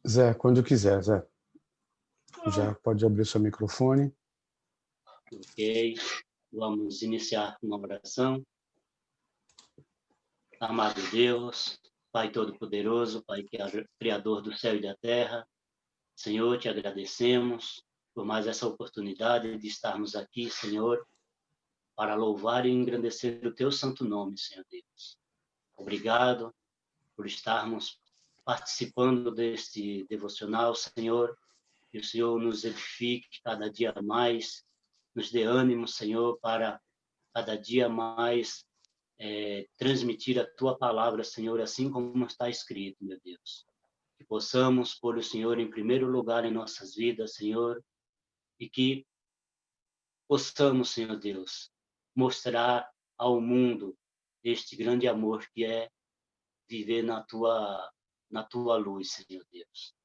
Zé, quando quiser, Zé. Já pode abrir seu microfone. Ok, vamos iniciar com uma oração. Amado Deus, Pai Todo-Poderoso, Pai Criador do céu e da terra, Senhor, te agradecemos por mais essa oportunidade de estarmos aqui, Senhor, para louvar e engrandecer o teu santo nome, Senhor Deus. Obrigado por estarmos participando deste devocional, Senhor, que o Senhor nos edifique cada dia mais, nos dê ânimo, Senhor, para cada dia mais transmitir a tua palavra, Senhor, assim como está escrito, meu Deus. Que possamos pôr o Senhor em primeiro lugar em nossas vidas, Senhor, e que possamos, Senhor Deus, mostrar ao mundo este grande amor que é viver na tua luz, Senhor Deus.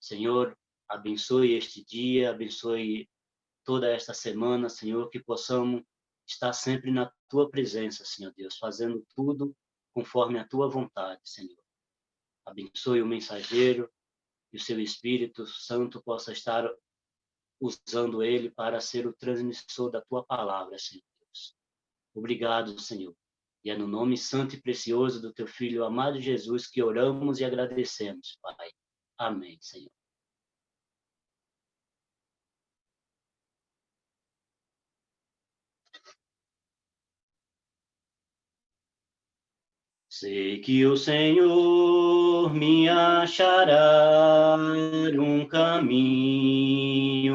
Senhor, abençoe este dia, abençoe toda esta semana, Senhor, que possamos estar sempre na tua presença, Senhor Deus, fazendo tudo conforme a tua vontade, Senhor. Abençoe o mensageiro e o seu Espírito Santo possa estar usando ele para ser o transmissor da tua palavra, Senhor Deus. Obrigado, Senhor. E é no nome santo e precioso do teu Filho amado Jesus que oramos e agradecemos, Pai. Amém, Senhor. Sei que o Senhor me achará um caminho.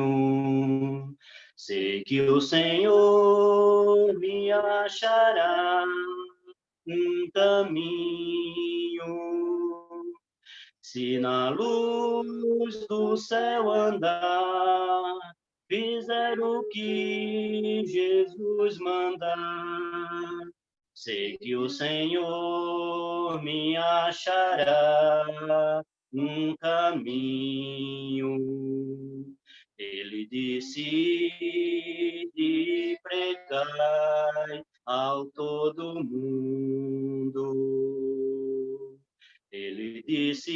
Sei que o Senhor me achará um caminho. Se na luz do céu andar, fizer o que Jesus mandar, sei que o Senhor me achará um caminho. Ele disse: de pregai ao todo mundo. Ele disse: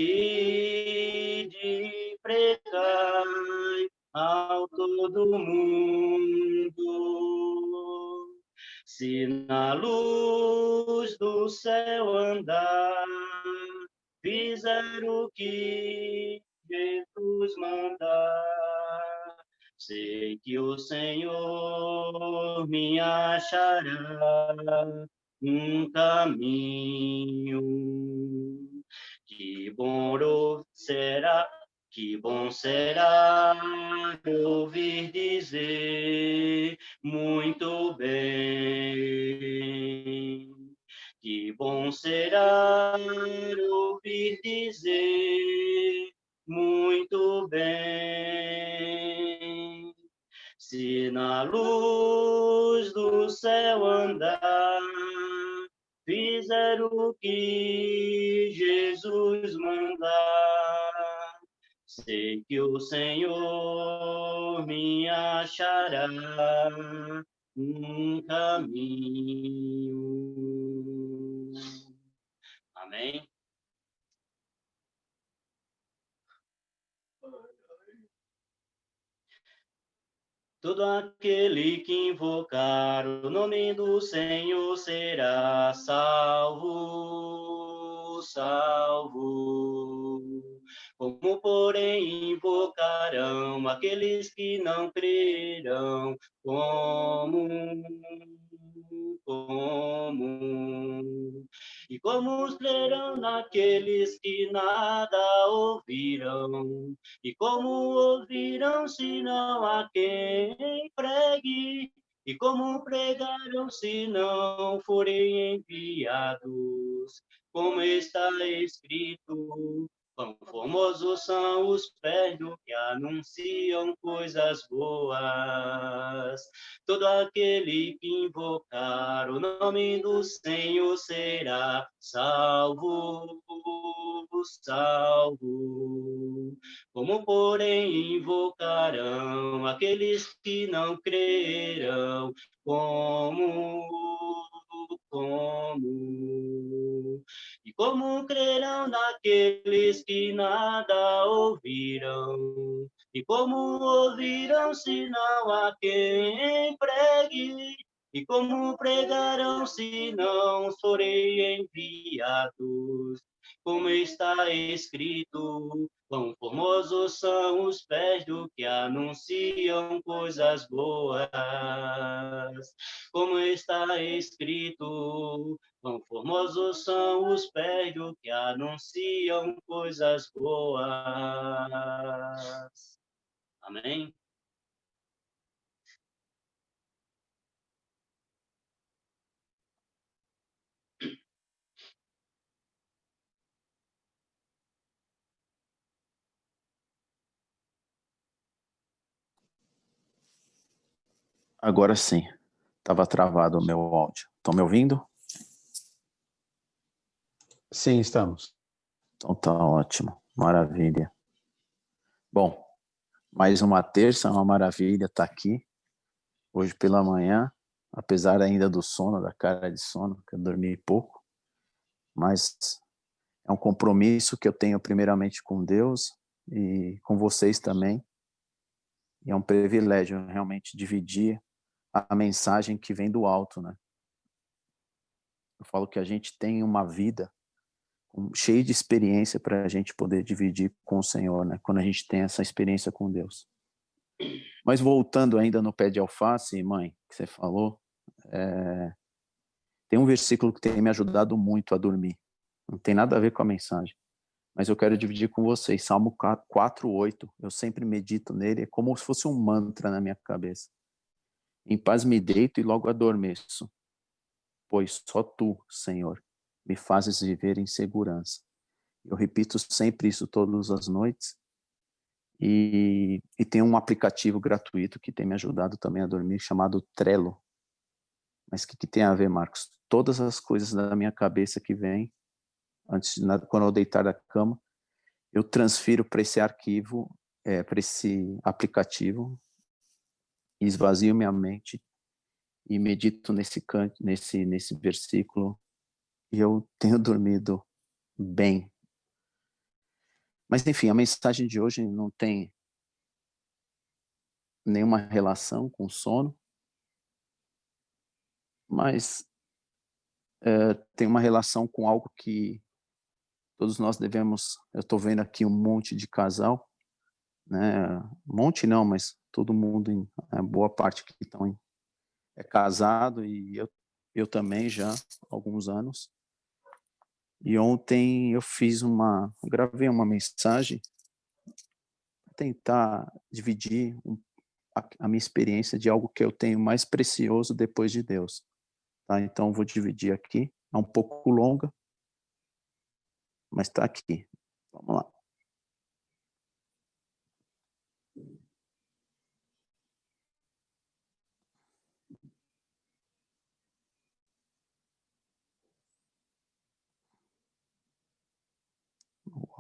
de pregai ao todo mundo. Se na luz do céu andar, fizer o que Jesus mandar, sei que o Senhor me achará um caminho. Que bom será ouvir dizer muito bem. Que bom será ouvir dizer muito bem. Se na luz do céu andar, fizer o que Jesus mandar, sei que o Senhor me achará um caminho. Amém? Todo aquele que invocar o nome do Senhor será salvo, salvo. Como, porém, invocarão aqueles que não crerão? Como? E como crerão naqueles que nada ouviram? E como ouvirão se não há quem pregue? E como pregarão se não forem enviados? Como está escrito: quão formosos são os pés do que anunciam coisas boas. Todo aquele que invocar o nome do Senhor será salvo, salvo. Como, porém, invocarão aqueles que não crerão? Como? E E como crerão naqueles que nada ouviram? E como ouvirão se não há quem pregue? E como pregarão se não forem enviados? Como está escrito, quão formosos são os pés do que anunciam coisas boas. Como está escrito, quão formosos são os pés do que anunciam coisas boas. Amém? Agora sim. Estava travado o meu áudio. Estão me ouvindo? Sim, estamos. Então tá ótimo. Maravilha. Bom, mais uma terça, uma maravilha estar aqui. Hoje pela manhã, apesar ainda do sono, da cara de sono, que eu dormi pouco, mas é um compromisso que eu tenho primeiramente com Deus e com vocês também. E é um privilégio realmente dividir a mensagem que vem do alto, né? Eu falo que a gente tem uma vida cheia de experiência para a gente poder dividir com o Senhor, né? Quando a gente tem essa experiência com Deus. Mas voltando ainda no pé de alface, mãe, que você falou, tem um versículo que tem me ajudado muito a dormir. Não tem nada a ver com a mensagem, mas eu quero dividir com vocês. Salmo 4:8. Eu sempre medito nele, é como se fosse um mantra na minha cabeça. Em paz me deito e logo adormeço, pois só tu, Senhor, me fazes viver em segurança. Eu repito sempre isso todas as noites. E tem um aplicativo gratuito que tem me ajudado também a dormir, chamado Trello. Mas o que tem a ver, Marcos? Todas as coisas da minha cabeça que vêm, quando eu deitar da cama, eu transfiro para esse arquivo, para esse aplicativo, esvazio minha mente e medito nesse versículo, e eu tenho dormido bem. Mas, enfim, a mensagem de hoje não tem nenhuma relação com sono, mas tem uma relação com algo que todos nós devemos. Eu estou vendo aqui um monte de casal, né? Um monte não, mas todo mundo, boa parte que estão é casado, e eu também já há alguns anos. E ontem eu gravei uma mensagem para tentar dividir a minha experiência de algo que eu tenho mais precioso depois de Deus. Tá? Então vou dividir aqui, é um pouco longa, mas está aqui. Vamos lá.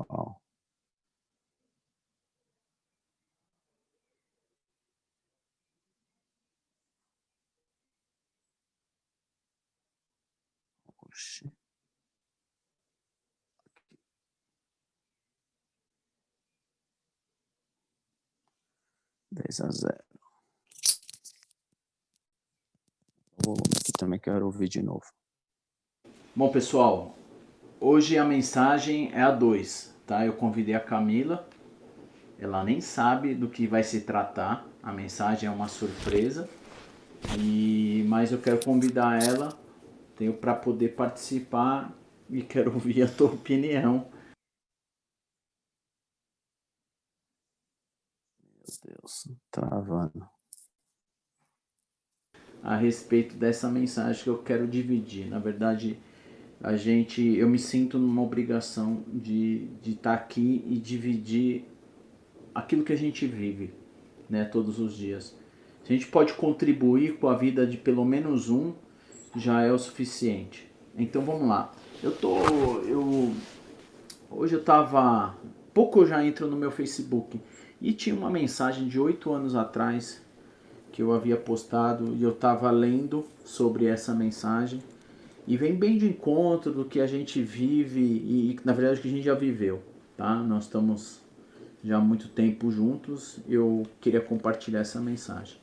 Uau. Oxi. 10-0. O volume aqui também quero ouvir de novo. Bom, pessoal, hoje a mensagem é a 2, tá? Eu convidei a Camila, ela nem sabe do que vai se tratar, a mensagem é uma surpresa, mas eu quero convidar ela, tenho para poder participar e quero ouvir a tua opinião. Meu Deus, travando. A respeito dessa mensagem que eu quero dividir. Na verdade, eu me sinto numa obrigação de estar aqui e dividir aquilo que a gente vive, né, todos os dias. Se a gente pode contribuir com a vida de pelo menos um, já é o suficiente. Então vamos lá. Hoje eu estava, pouco eu já entro no meu Facebook e tinha uma mensagem de 8 anos atrás que eu havia postado e eu estava lendo sobre essa mensagem E vem bem de encontro do que a gente vive e na verdade, que a gente já viveu, tá? Nós estamos já há muito tempo juntos, eu queria compartilhar essa mensagem.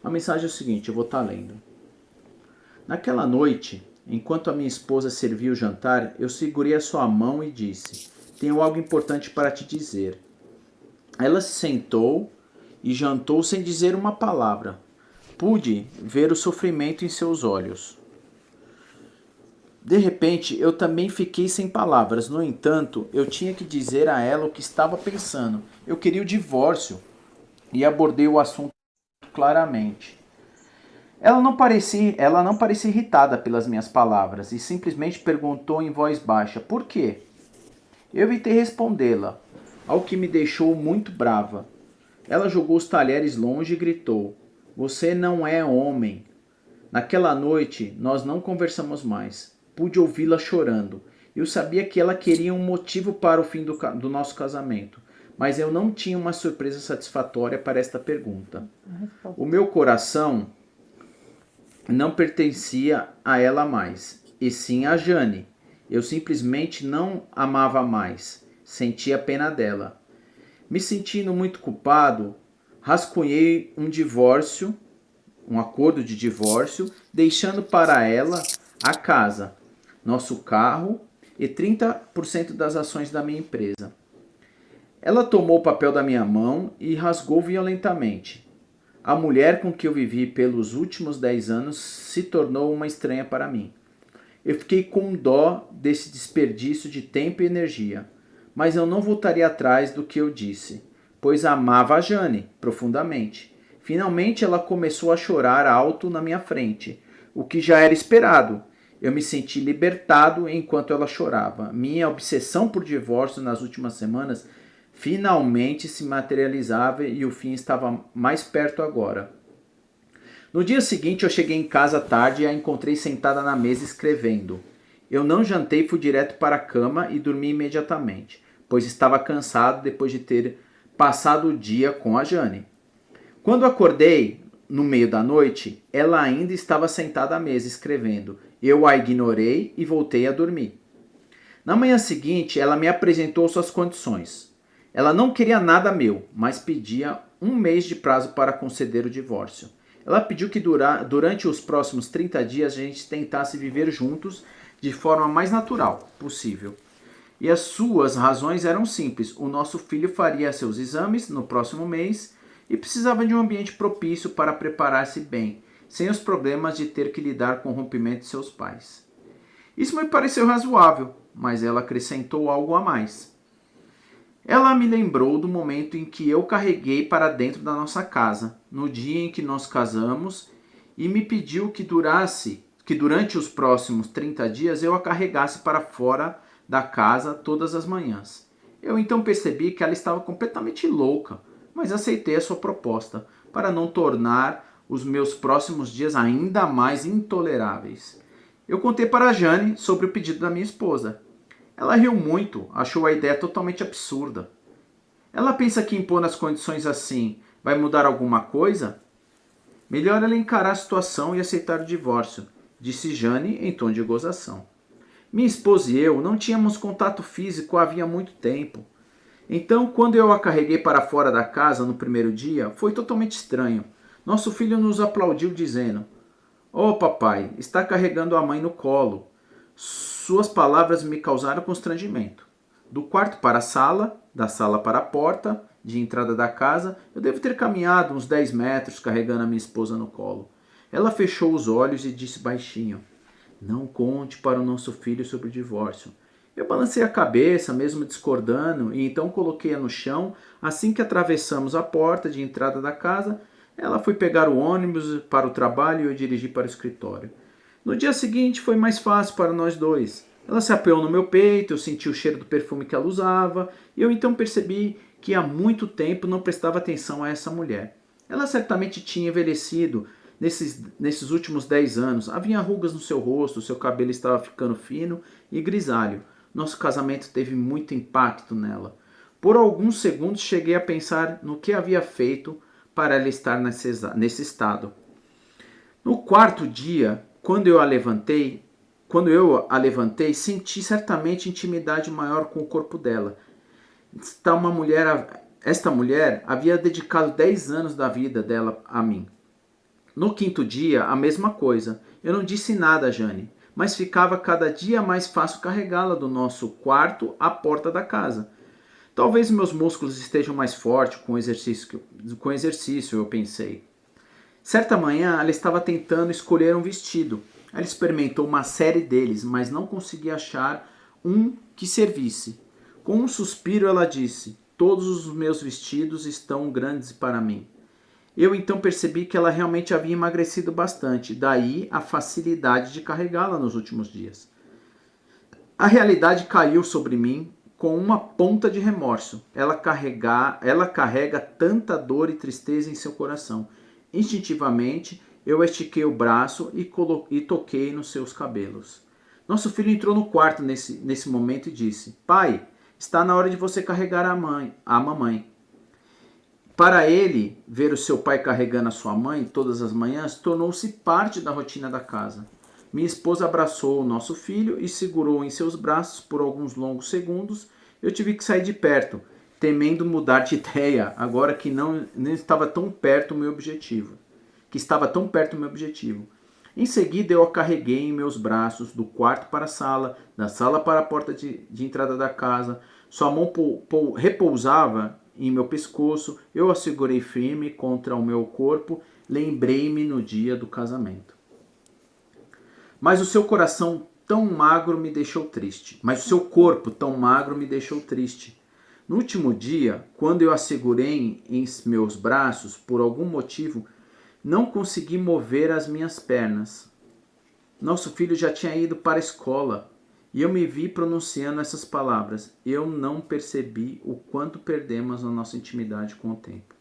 A mensagem é o seguinte, eu vou estar lendo. Naquela noite, enquanto a minha esposa servia o jantar, eu segurei a sua mão e disse: tenho algo importante para te dizer. Ela se sentou e jantou sem dizer uma palavra. Pude ver o sofrimento em seus olhos. De repente, eu também fiquei sem palavras. No entanto, eu tinha que dizer a ela o que estava pensando. Eu queria o divórcio e abordei o assunto claramente. Ela não parecia irritada pelas minhas palavras e simplesmente perguntou em voz baixa: por quê? Eu evitei respondê-la, ao que me deixou muito brava. Ela jogou os talheres longe e gritou: você não é homem. Naquela noite, nós não conversamos mais. Pude ouvi-la chorando. Eu sabia que ela queria um motivo para o fim do nosso casamento, mas eu não tinha uma surpresa satisfatória para esta pergunta. O meu coração não pertencia a ela mais, e sim a Jane. Eu simplesmente não amava mais. Sentia pena dela. Me sentindo muito culpado, rascunhei um acordo de divórcio, deixando para ela a casa, nosso carro e 30% das ações da minha empresa. Ela tomou o papel da minha mão e rasgou violentamente. A mulher com que eu vivi pelos últimos 10 anos se tornou uma estranha para mim. Eu fiquei com dó desse desperdício de tempo e energia, mas eu não voltaria atrás do que eu disse, pois amava a Jane profundamente. Finalmente ela começou a chorar alto na minha frente, o que já era esperado. Eu me senti libertado enquanto ela chorava. Minha obsessão por divórcio nas últimas semanas finalmente se materializava e o fim estava mais perto agora. No dia seguinte eu cheguei em casa tarde e a encontrei sentada na mesa escrevendo. Eu não jantei e fui direto para a cama e dormi imediatamente, pois estava cansado depois de ter passado o dia com a Jane. Quando acordei, no meio da noite, ela ainda estava sentada à mesa escrevendo. Eu a ignorei e voltei a dormir. Na manhã seguinte, ela me apresentou suas condições. Ela não queria nada meu, mas pedia 1 mês de prazo para conceder o divórcio. Ela pediu que durante os próximos 30 dias a gente tentasse viver juntos de forma mais natural possível. E as suas razões eram simples. O nosso filho faria seus exames no próximo mês e precisava de um ambiente propício para preparar-se bem, sem os problemas de ter que lidar com o rompimento de seus pais. Isso me pareceu razoável, mas ela acrescentou algo a mais. Ela me lembrou do momento em que eu carreguei para dentro da nossa casa, no dia em que nós casamos, e me pediu que durante os próximos 30 dias eu a carregasse para fora da casa todas as manhãs. Eu então percebi que ela estava completamente louca, mas aceitei a sua proposta para não tornar os meus próximos dias ainda mais intoleráveis. Eu contei para a Jane sobre o pedido da minha esposa. Ela riu muito, achou a ideia totalmente absurda. Ela pensa que impor as condições assim vai mudar alguma coisa? Melhor ela encarar a situação e aceitar o divórcio, disse Jane em tom de gozação. Minha esposa e eu não tínhamos contato físico havia muito tempo. Então, quando eu a carreguei para fora da casa no primeiro dia, foi totalmente estranho. Nosso filho nos aplaudiu dizendo: "Oh, papai, está carregando a mãe no colo." Suas palavras me causaram constrangimento. Do quarto para a sala, da sala para a porta de entrada da casa, eu devo ter caminhado uns 10 metros carregando a minha esposa no colo. Ela fechou os olhos e disse baixinho: "Não conte para o nosso filho sobre o divórcio." Eu balancei a cabeça, mesmo discordando, e então coloquei-a no chão. Assim que atravessamos a porta de entrada da casa, ela foi pegar o ônibus para o trabalho e eu dirigi para o escritório. No dia seguinte foi mais fácil para nós dois. Ela se apoiou no meu peito, eu senti o cheiro do perfume que ela usava, e eu então percebi que há muito tempo não prestava atenção a essa mulher. Ela certamente tinha envelhecido nesses últimos 10 anos. Havia rugas no seu rosto, seu cabelo estava ficando fino e grisalho. Nosso casamento teve muito impacto nela. Por alguns segundos cheguei a pensar no que havia feito para ela estar nesse estado. No quarto dia, quando eu a levantei, quando eu a levantei, senti certamente intimidade maior com o corpo dela. Esta mulher havia dedicado 10 anos da vida dela a mim. No quinto dia, a mesma coisa. Eu não disse nada a Jane, mas ficava cada dia mais fácil carregá-la do nosso quarto à porta da casa. Talvez meus músculos estejam mais fortes com exercício, eu pensei. Certa manhã, ela estava tentando escolher um vestido. Ela experimentou uma série deles, mas não conseguia achar um que servisse. Com um suspiro, ela disse: "Todos os meus vestidos estão grandes para mim." Eu então percebi que ela realmente havia emagrecido bastante, daí a facilidade de carregá-la nos últimos dias. A realidade caiu sobre mim com uma ponta de remorso. Ela carrega tanta dor e tristeza em seu coração. Instintivamente, eu estiquei o braço e toquei nos seus cabelos. Nosso filho entrou no quarto nesse momento e disse: "Pai, está na hora de você carregar a mamãe." Para ele, ver o seu pai carregando a sua mãe todas as manhãs tornou-se parte da rotina da casa. Minha esposa abraçou o nosso filho e segurou em seus braços por alguns longos segundos. Eu tive que sair de perto, temendo mudar de ideia, agora que não estava tão perto do meu objetivo. Em seguida, eu a carreguei em meus braços, do quarto para a sala, da sala para a porta de entrada da casa. Sua mão repousava em meu pescoço, eu a segurei firme contra o meu corpo, lembrei-me no dia do casamento. Mas o seu coração tão magro me deixou triste. Mas o seu corpo tão magro me deixou triste. No último dia, quando eu a segurei em meus braços, por algum motivo, não consegui mover as minhas pernas. Nosso filho já tinha ido para a escola e eu me vi pronunciando essas palavras. Eu não percebi o quanto perdemos a nossa intimidade com o tempo.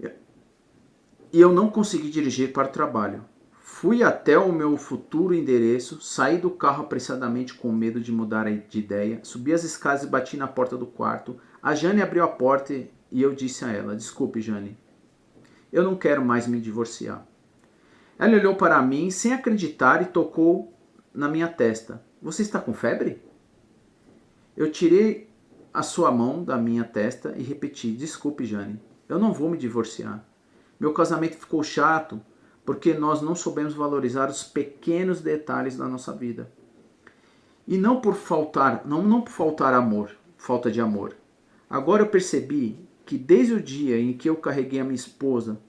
E eu não consegui dirigir para o trabalho. Fui até o meu futuro endereço, saí do carro apressadamente com medo de mudar de ideia, subi as escadas e bati na porta do quarto. A Jane abriu a porta e eu disse a ela: "Desculpe, Jane, eu não quero mais me divorciar." Ela olhou para mim sem acreditar e tocou na minha testa. "Você está com febre?" Eu tirei a sua mão da minha testa e repeti: "Desculpe, Jane, eu não vou me divorciar. Meu casamento ficou chato porque nós não soubemos valorizar os pequenos detalhes da nossa vida. E não por faltar amor, falta de amor. Agora eu percebi que desde o dia em que eu carreguei a minha esposa,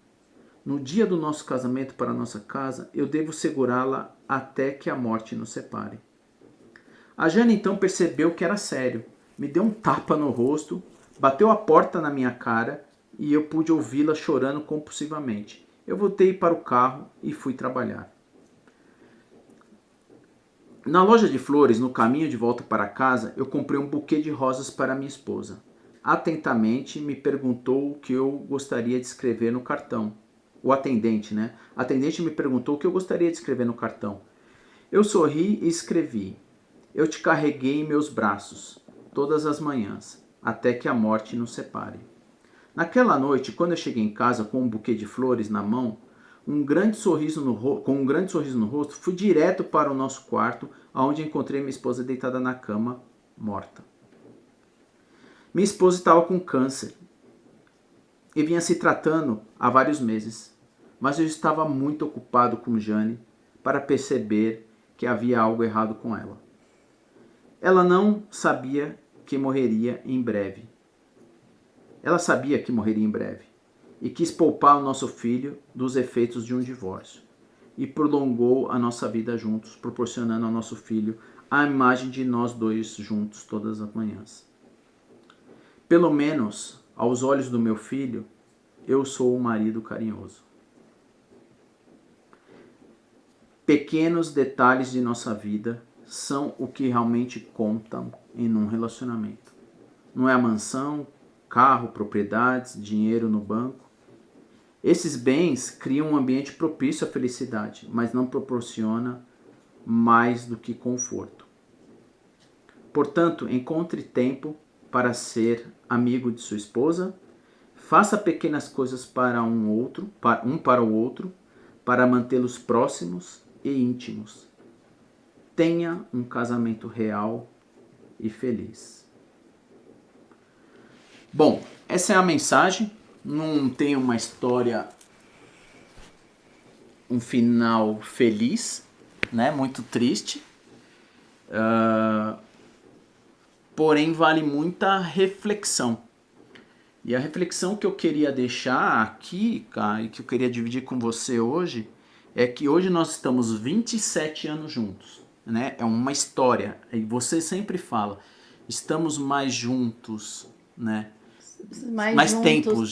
no dia do nosso casamento para a nossa casa, eu devo segurá-la até que a morte nos separe." A Jane então percebeu que era sério. Me deu um tapa no rosto, bateu a porta na minha cara e eu pude ouvi-la chorando compulsivamente. Eu voltei para o carro e fui trabalhar. Na loja de flores, no caminho de volta para casa, eu comprei um buquê de rosas para minha esposa. Atentamente me perguntou o que eu gostaria de escrever no cartão. O atendente, né? A atendente me perguntou o que eu gostaria de escrever no cartão. Eu sorri e escrevi: "Eu te carreguei em meus braços, todas as manhãs, até que a morte nos separe." Naquela noite, quando eu cheguei em casa com um buquê de flores na mão, com um grande sorriso no rosto, fui direto para o nosso quarto, onde encontrei minha esposa deitada na cama, morta. Minha esposa estava com câncer e vinha se tratando há vários meses, mas eu estava muito ocupado com Jane para perceber que havia algo errado com ela. Ela não sabia que morreria em breve. Ela sabia que morreria em breve e quis poupar o nosso filho dos efeitos de um divórcio e prolongou a nossa vida juntos, proporcionando ao nosso filho a imagem de nós dois juntos todas as manhãs. Pelo menos, aos olhos do meu filho, eu sou um marido carinhoso. Pequenos detalhes de nossa vida são o que realmente contam em um relacionamento. Não é a mansão, carro, propriedades, dinheiro no banco. Esses bens criam um ambiente propício à felicidade, mas não proporciona mais do que conforto. Portanto, encontre tempo para ser amigo de sua esposa, faça pequenas coisas para o outro, para mantê-los próximos e íntimos. tenha um casamento real e feliz. Bom, essa é a mensagem. Não tem uma história, um final feliz, né? Muito triste. Porém, vale muita reflexão. E a reflexão que eu queria deixar aqui, cara, e que eu queria dividir com você hoje, é que hoje nós estamos 27 anos juntos, né? É uma história. E você sempre fala, estamos mais juntos, né? Mais tempo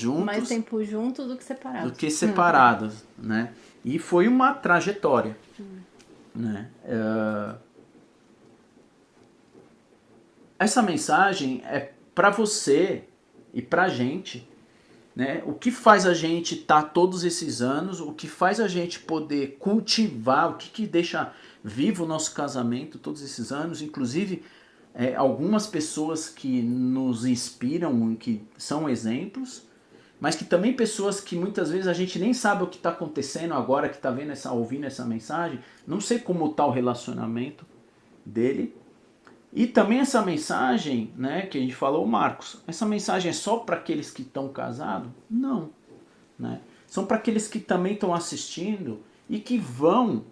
juntos do que separados. Do que separados, né? E foi uma trajetória, né? Essa mensagem é para você e pra gente, né? O que faz a gente estar todos esses anos, o que faz a gente poder cultivar, o que deixa vivo o nosso casamento todos esses anos, inclusive algumas pessoas que nos inspiram, que são exemplos, mas que também pessoas que muitas vezes a gente nem sabe o que está acontecendo agora, que está ouvindo essa mensagem, não sei como está o relacionamento dele. E também essa mensagem, né, que a gente falou, Marcos, essa mensagem é só para aqueles que estão casados? Não. Né? São para aqueles que também estão assistindo e que vão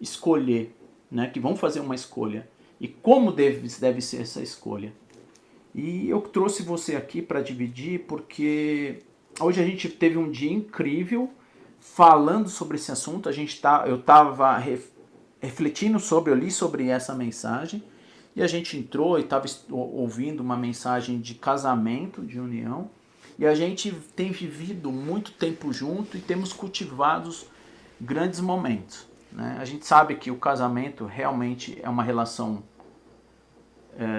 escolher, né, que vão fazer uma escolha. E como deve ser essa escolha. E eu trouxe você aqui para dividir porque hoje a gente teve um dia incrível falando sobre esse assunto. Eu estava refletindo eu li sobre essa mensagem. E a gente entrou e estava ouvindo uma mensagem de casamento, de união. E a gente tem vivido muito tempo junto e temos cultivado grandes momentos. Né? A gente sabe que o casamento realmente é uma relação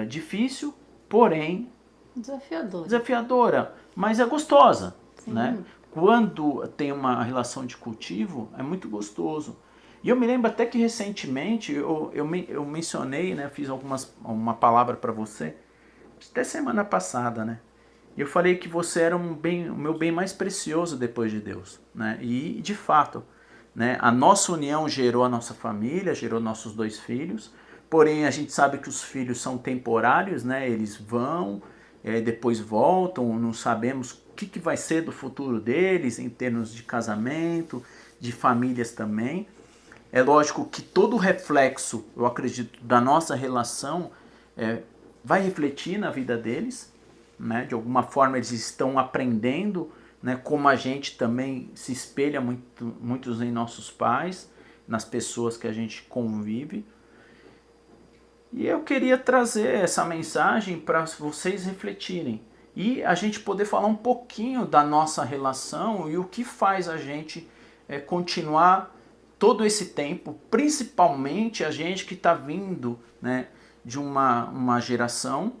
difícil, porém desafiadora, mas é gostosa. Né? Quando tem uma relação de cultivo, é muito gostoso. E eu me lembro até que recentemente eu mencionei, né, fiz uma palavra para você, até semana passada, né? Eu falei que você era o meu bem mais precioso depois de Deus, né? E de fato, né, a nossa união gerou a nossa família, gerou nossos 2 filhos. Porém, a gente sabe que os filhos são temporários, né? Eles vão, depois voltam, não sabemos o que vai ser do futuro deles em termos de casamento, de famílias também. É lógico que todo o reflexo, eu acredito, da nossa relação vai refletir na vida deles, né? De alguma forma eles estão aprendendo, né? Como a gente também se espelha muitos em nossos pais, nas pessoas que a gente convive. E eu queria trazer essa mensagem para vocês refletirem e a gente poder falar um pouquinho da nossa relação e o que faz a gente continuar todo esse tempo, principalmente a gente que está vindo, né, de uma geração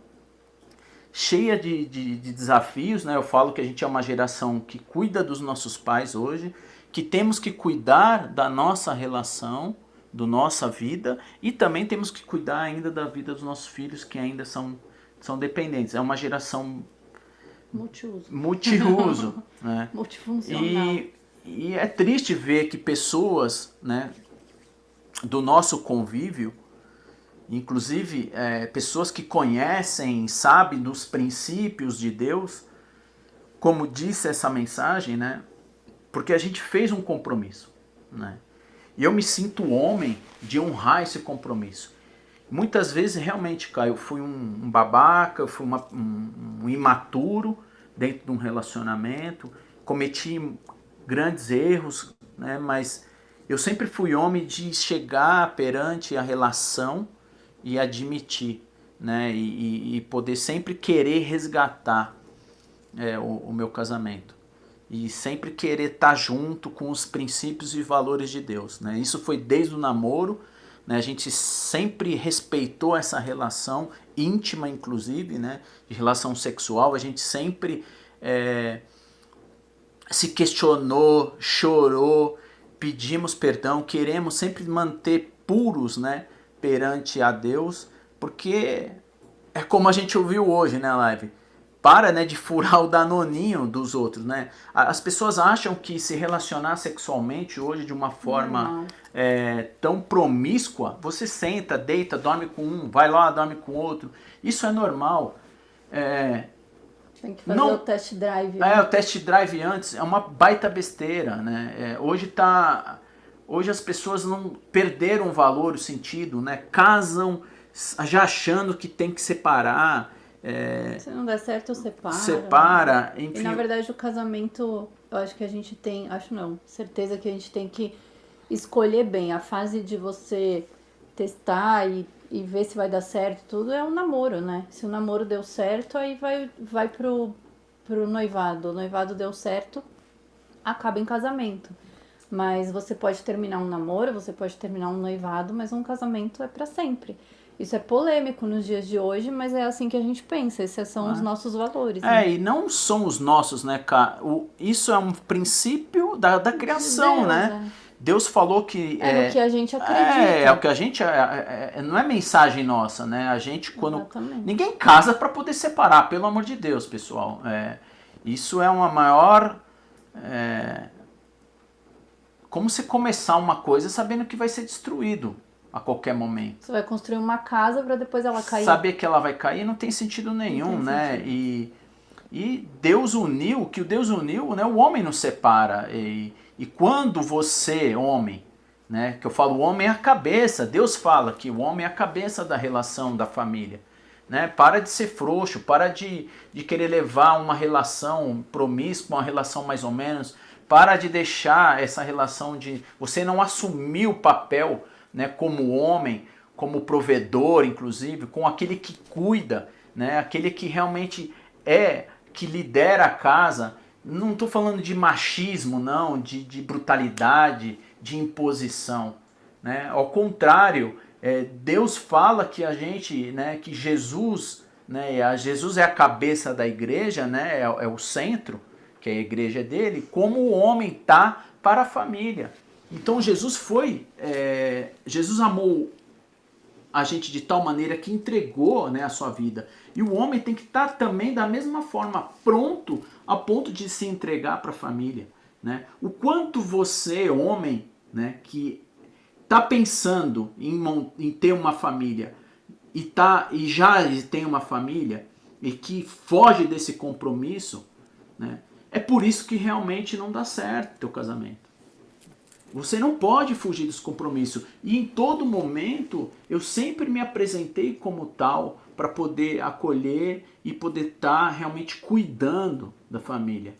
cheia de desafios. Né? Eu falo que a gente é uma geração que cuida dos nossos pais hoje, que temos que cuidar da nossa relação, da nossa vida, e também temos que cuidar ainda da vida dos nossos filhos que ainda são dependentes. É uma geração multiuso né? Multifuncional. E é triste ver que pessoas, né, do nosso convívio, inclusive pessoas que conhecem, sabem dos princípios de Deus, como disse essa mensagem, né, porque a gente fez um compromisso. Né, e eu me sinto homem de honrar esse compromisso. Muitas vezes, realmente, Caio, eu fui um babaca, eu fui um imaturo dentro de um relacionamento, cometi grandes erros, né? Mas eu sempre fui homem de chegar perante a relação e admitir, né? E poder sempre querer resgatar o meu casamento. E sempre querer estar junto com os princípios e valores de Deus. Né? Isso foi desde o namoro, né? A gente sempre respeitou essa relação íntima, inclusive, né? De relação sexual. A gente sempre se questionou, chorou, pedimos perdão, queremos sempre manter puros, né, perante a Deus, porque é como a gente ouviu hoje, né, live? para, né, de furar o danoninho dos outros, né? As pessoas acham que se relacionar sexualmente hoje de uma forma tão promíscua, você senta, deita, dorme com um, vai lá, dorme com outro, isso é normal. Tem que fazer o test drive. O test drive antes é uma baita besteira, né? Hoje as pessoas não perderam o valor, o sentido, né? Casam já achando que tem que separar. Se não der certo, separa. Separa, enfim. E na verdade o casamento, eu acho que a gente tem, acho não, certeza que a gente tem que escolher bem. A fase de você testar e ver se vai dar certo, tudo é um namoro, né? Se o namoro deu certo, aí vai pro noivado. O noivado deu certo, acaba em casamento. Mas você pode terminar um namoro, você pode terminar um noivado, mas um casamento é pra sempre. Isso é polêmico nos dias de hoje, mas é assim que a gente pensa. Esses são os nossos valores. Né? E não são os nossos, né, cara? Isso é um princípio da criação, Deus, né? Deus falou que... no que a gente acredita. É o que a gente... não é mensagem nossa, né? A gente, quando... Exatamente. Ninguém casa para poder separar, pelo amor de Deus, pessoal. Isso é uma maior... Como você começar uma coisa sabendo que vai ser destruído a qualquer momento. Você vai construir uma casa para depois ela cair. Saber que ela vai cair não tem sentido nenhum, né? E Deus uniu, que o Deus uniu, né? O homem não separa. E quando você, homem, né? Que eu falo, o homem é a cabeça. Deus fala que o homem é a cabeça da relação da família. Né? Para de ser frouxo, para de querer levar uma relação promíscua, uma relação mais ou menos. Para de deixar essa relação de... Você não assumir o papel, né, como homem, como provedor, inclusive, com aquele que cuida, né, aquele que realmente que lidera a casa. Não estou falando de machismo, não, de brutalidade, de imposição. Né? Ao contrário, Deus fala que a gente, né, que Jesus, né, Jesus é a cabeça da igreja, né, é o centro, que a igreja é dele, como o homem está para a família. Então Jesus Jesus amou a gente de tal maneira que entregou, né, a sua vida. E o homem tem que estar também da mesma forma pronto a ponto de se entregar para a família. Né? O quanto você, homem, né, que está pensando em ter uma família e já tem uma família e que foge desse compromisso, né, é por isso que realmente não dá certo o teu casamento. Você não pode fugir desse compromisso. E em todo momento, eu sempre me apresentei como tal para poder acolher e poder estar realmente cuidando da família.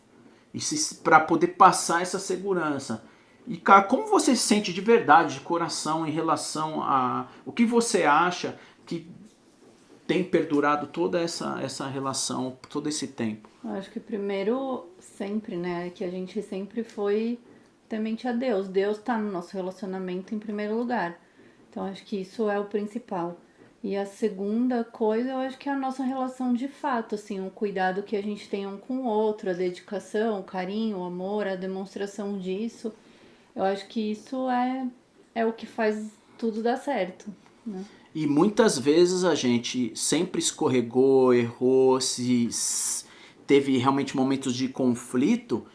E para poder passar essa segurança. E, cara, como você se sente de verdade, de coração, em relação a... O que você acha que tem perdurado toda essa relação, todo esse tempo? Eu acho que primeiro, sempre, né, que a gente sempre foi temente a Deus. Deus está no nosso relacionamento em primeiro lugar. Então, acho que isso é o principal. E a segunda coisa, eu acho que é a nossa relação de fato, assim, o cuidado que a gente tem um com o outro, a dedicação, o carinho, o amor, a demonstração disso. Eu acho que isso é o que faz tudo dar certo, né? E muitas vezes a gente sempre escorregou, errou, teve realmente momentos de conflito.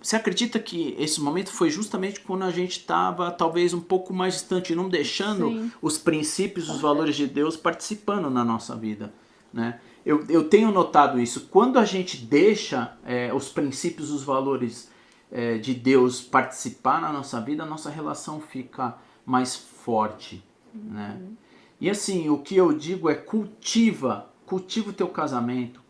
Você acredita que esse momento foi justamente quando a gente estava talvez um pouco mais distante, não deixando Sim. os princípios, os valores de Deus participando na nossa vida, né? Eu tenho notado isso. Quando a gente deixa os princípios, os valores de Deus participar na nossa vida, a nossa relação fica mais forte, né? E assim, o que eu digo é cultiva o teu casamento,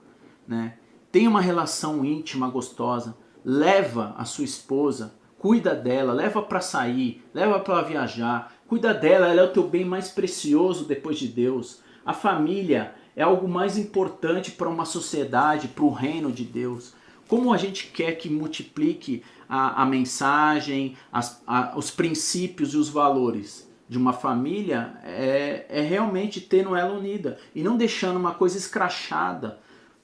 né? Tenha uma relação íntima, gostosa. Leva a sua esposa, cuida dela, leva para sair, leva para viajar, cuida dela, ela é o teu bem mais precioso depois de Deus. A família é algo mais importante para uma sociedade, para o reino de Deus. Como a gente quer que multiplique a mensagem, os princípios e os valores de uma família é realmente tendo ela unida e não deixando uma coisa escrachada,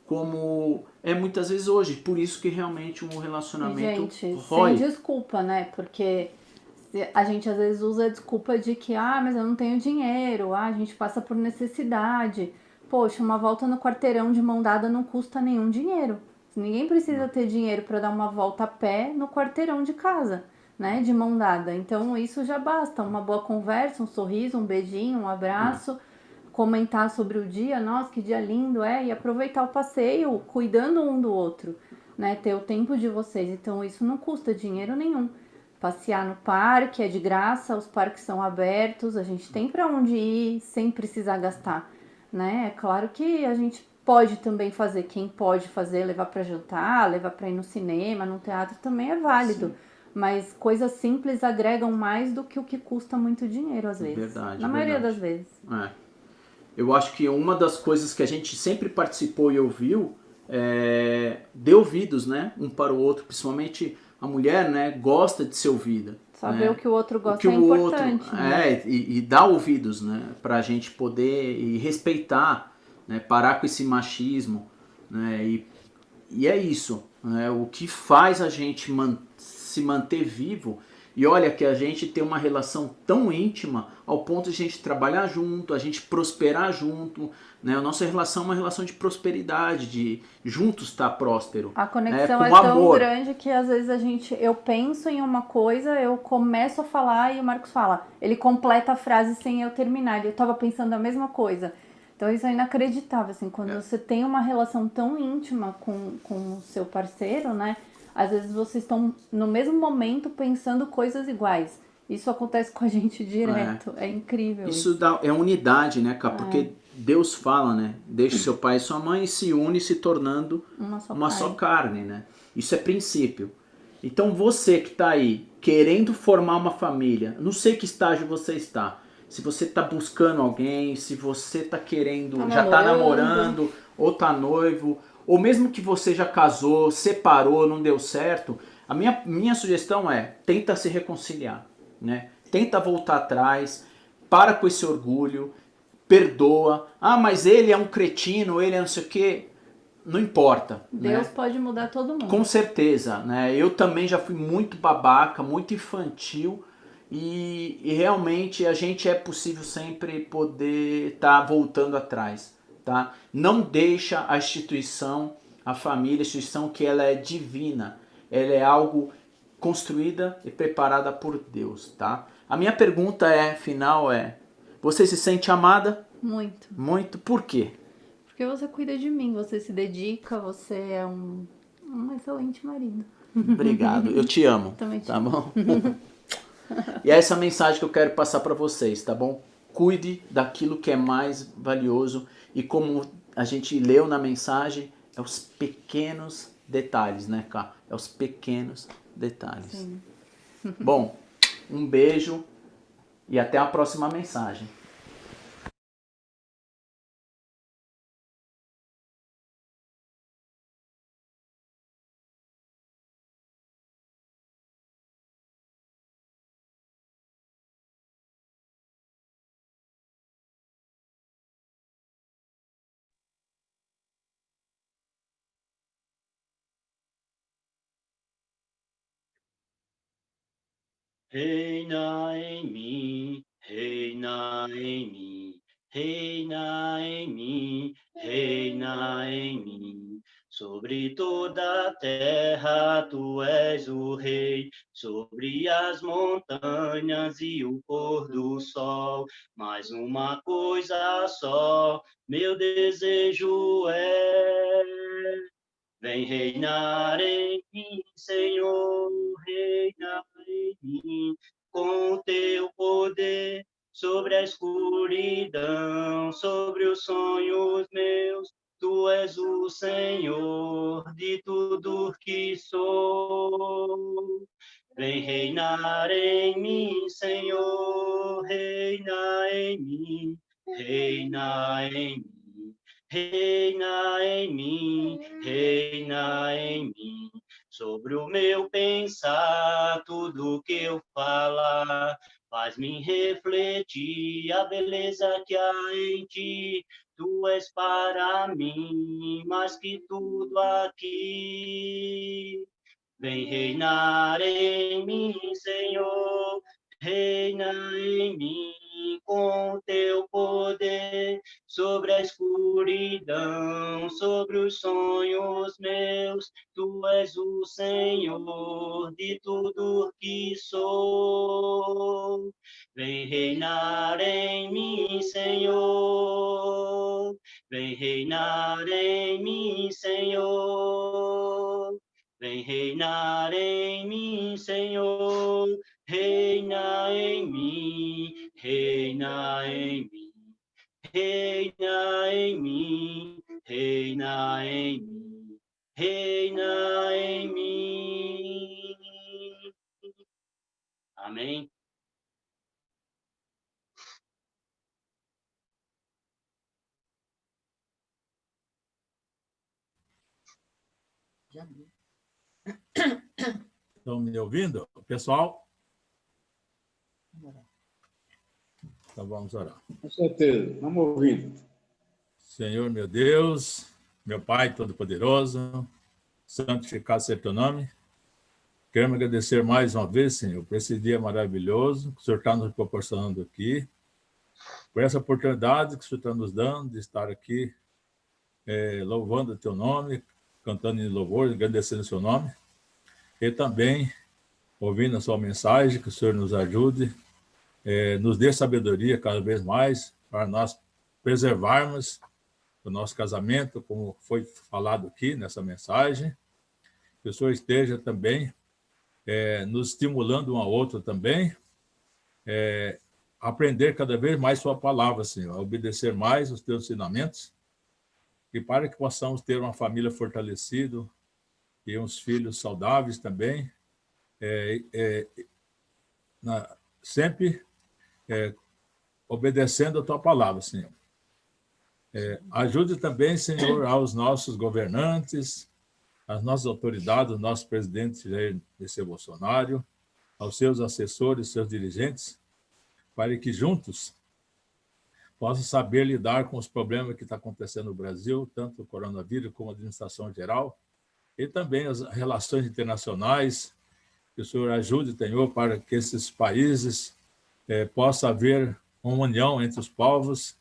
como é muitas vezes hoje. Por isso que realmente um relacionamento sem desculpa, né? Porque a gente às vezes usa a desculpa de que, mas eu não tenho dinheiro, a gente passa por necessidade. Poxa, uma volta no quarteirão de mão dada não custa nenhum dinheiro. Ninguém precisa ter dinheiro para dar uma volta a pé no quarteirão de casa, né? De mão dada. Então isso já basta. Uma boa conversa, um sorriso, um beijinho, um abraço, comentar sobre o dia, nossa, que dia lindo é, e aproveitar o passeio, cuidando um do outro, né? Ter o tempo de vocês. Então isso não custa dinheiro nenhum. Passear no parque é de graça, os parques são abertos, a gente tem para onde ir sem precisar gastar, né? É claro que a gente pode também fazer, quem pode fazer, levar para jantar, levar para ir no cinema, no teatro também é válido. Sim. Mas coisas simples agregam mais do que o que custa muito dinheiro às vezes. Verdade. Na maioria das vezes. Eu acho que uma das coisas que a gente sempre participou e ouviu deu ouvidos, né? Um para o outro, principalmente a mulher, né? Gosta de ser ouvida. Saber, né? O que o outro gosta que é importante. Outro, né? E dar ouvidos, né? Para a gente poder e respeitar, né? Parar com esse machismo, né? E é isso, né? O que faz a gente se manter vivo. E olha que a gente tem uma relação tão íntima ao ponto de a gente trabalhar junto, a gente prosperar junto, né? A nossa relação é uma relação de prosperidade, de juntos estar próspero. A conexão com é tão amor. grande que às vezes eu penso em uma coisa, eu começo a falar e o Marcos fala. Ele completa a frase sem eu terminar. Eu estava pensando a mesma coisa. Então isso é inacreditável, assim, quando você tem uma relação tão íntima com o seu parceiro, né? Às vezes vocês estão no mesmo momento pensando coisas iguais. Isso acontece com a gente direto. É incrível. Isso é unidade, né, cara? Porque Deus fala, né? Deixe seu pai e sua mãe e se une se tornando uma só carne, né? Isso é princípio. Então você que está aí querendo formar uma família, não sei que estágio você está. Se você está buscando alguém, se você está querendo, já está namorando, ou está noivo, ou mesmo que você já casou, separou, não deu certo, a minha sugestão é, tenta se reconciliar, né? Tenta voltar atrás, para com esse orgulho, perdoa. Ah, mas ele é um cretino, ele é não sei o quê. Não importa. Deus, né? Pode mudar todo mundo. Com certeza, né? Eu também já fui muito babaca, muito infantil, e realmente a gente é possível sempre poder estar voltando atrás, tá? Não deixa a instituição, a família, a instituição que ela é divina, ela é algo construída e preparada por Deus, tá? A minha pergunta final é, você se sente amada? Muito. Muito. Por quê? Porque você cuida de mim, você se dedica, você é um excelente marido. Obrigado, eu te amo. Também te amo. Bom? E é essa mensagem que eu quero passar para vocês, tá bom? Cuide daquilo que é mais valioso e como a gente leu na mensagem, é os pequenos detalhes, né, cara? É os pequenos detalhes. Sim. Bom, um beijo e até a próxima mensagem. Reina em mim, reina em mim, reina em mim, reina em mim. Sobre toda a terra tu és o rei, sobre as montanhas e o pôr do sol. Mas uma coisa só, meu desejo é. Vem reinar em mim, Senhor, reina em mim, com o teu poder sobre a escuridão, sobre os sonhos meus. Tu és o Senhor de tudo que sou. Vem reinar em mim, Senhor, reina em mim, reina em mim. Reina em mim, reina em mim, sobre o meu pensar, tudo que eu falar, faz-me refletir a beleza que há em ti. Tu és para mim mais que tudo aqui. Vem reinar em mim, Senhor, reina em mim com teu poder sobre a escuridão. perdão sobre os sonhos meus. Tu és o Senhor de tudo que sou. Vem reinar em mim, Senhor. Vem reinar em mim, Senhor. Vem reinar em mim, Senhor. Reina em mim, reina em mim. Reina em mim, reina em mim, reina em mim. Amém. Estão me ouvindo, pessoal? Então vamos orar. Com certeza, estamos ouvindo. Senhor, meu Deus, meu Pai Todo-Poderoso, santificado seja teu nome. Quero agradecer mais uma vez, Senhor, por esse dia maravilhoso que o Senhor está nos proporcionando aqui, por essa oportunidade que o Senhor está nos dando de estar aqui louvando o teu nome, cantando em louvor, agradecendo o seu nome, e também ouvindo a sua mensagem, que o Senhor nos ajude, nos dê sabedoria cada vez mais para nós preservarmos o nosso casamento, como foi falado aqui nessa mensagem, que o Senhor esteja também nos estimulando um ao outro também, aprender cada vez mais sua palavra, Senhor, a obedecer mais os teus ensinamentos, e para que possamos ter uma família fortalecida e uns filhos saudáveis também, sempre obedecendo a tua palavra, Senhor. Ajude também, Senhor, aos nossos governantes, às nossas autoridades, ao nosso presidente Jair Bolsonaro, aos seus assessores, seus dirigentes, para que juntos possam saber lidar com os problemas que estão acontecendo no Brasil, tanto o coronavírus como a administração geral, e também as relações internacionais, que o Senhor ajude, Senhor, para que esses países possa haver uma união entre os povos,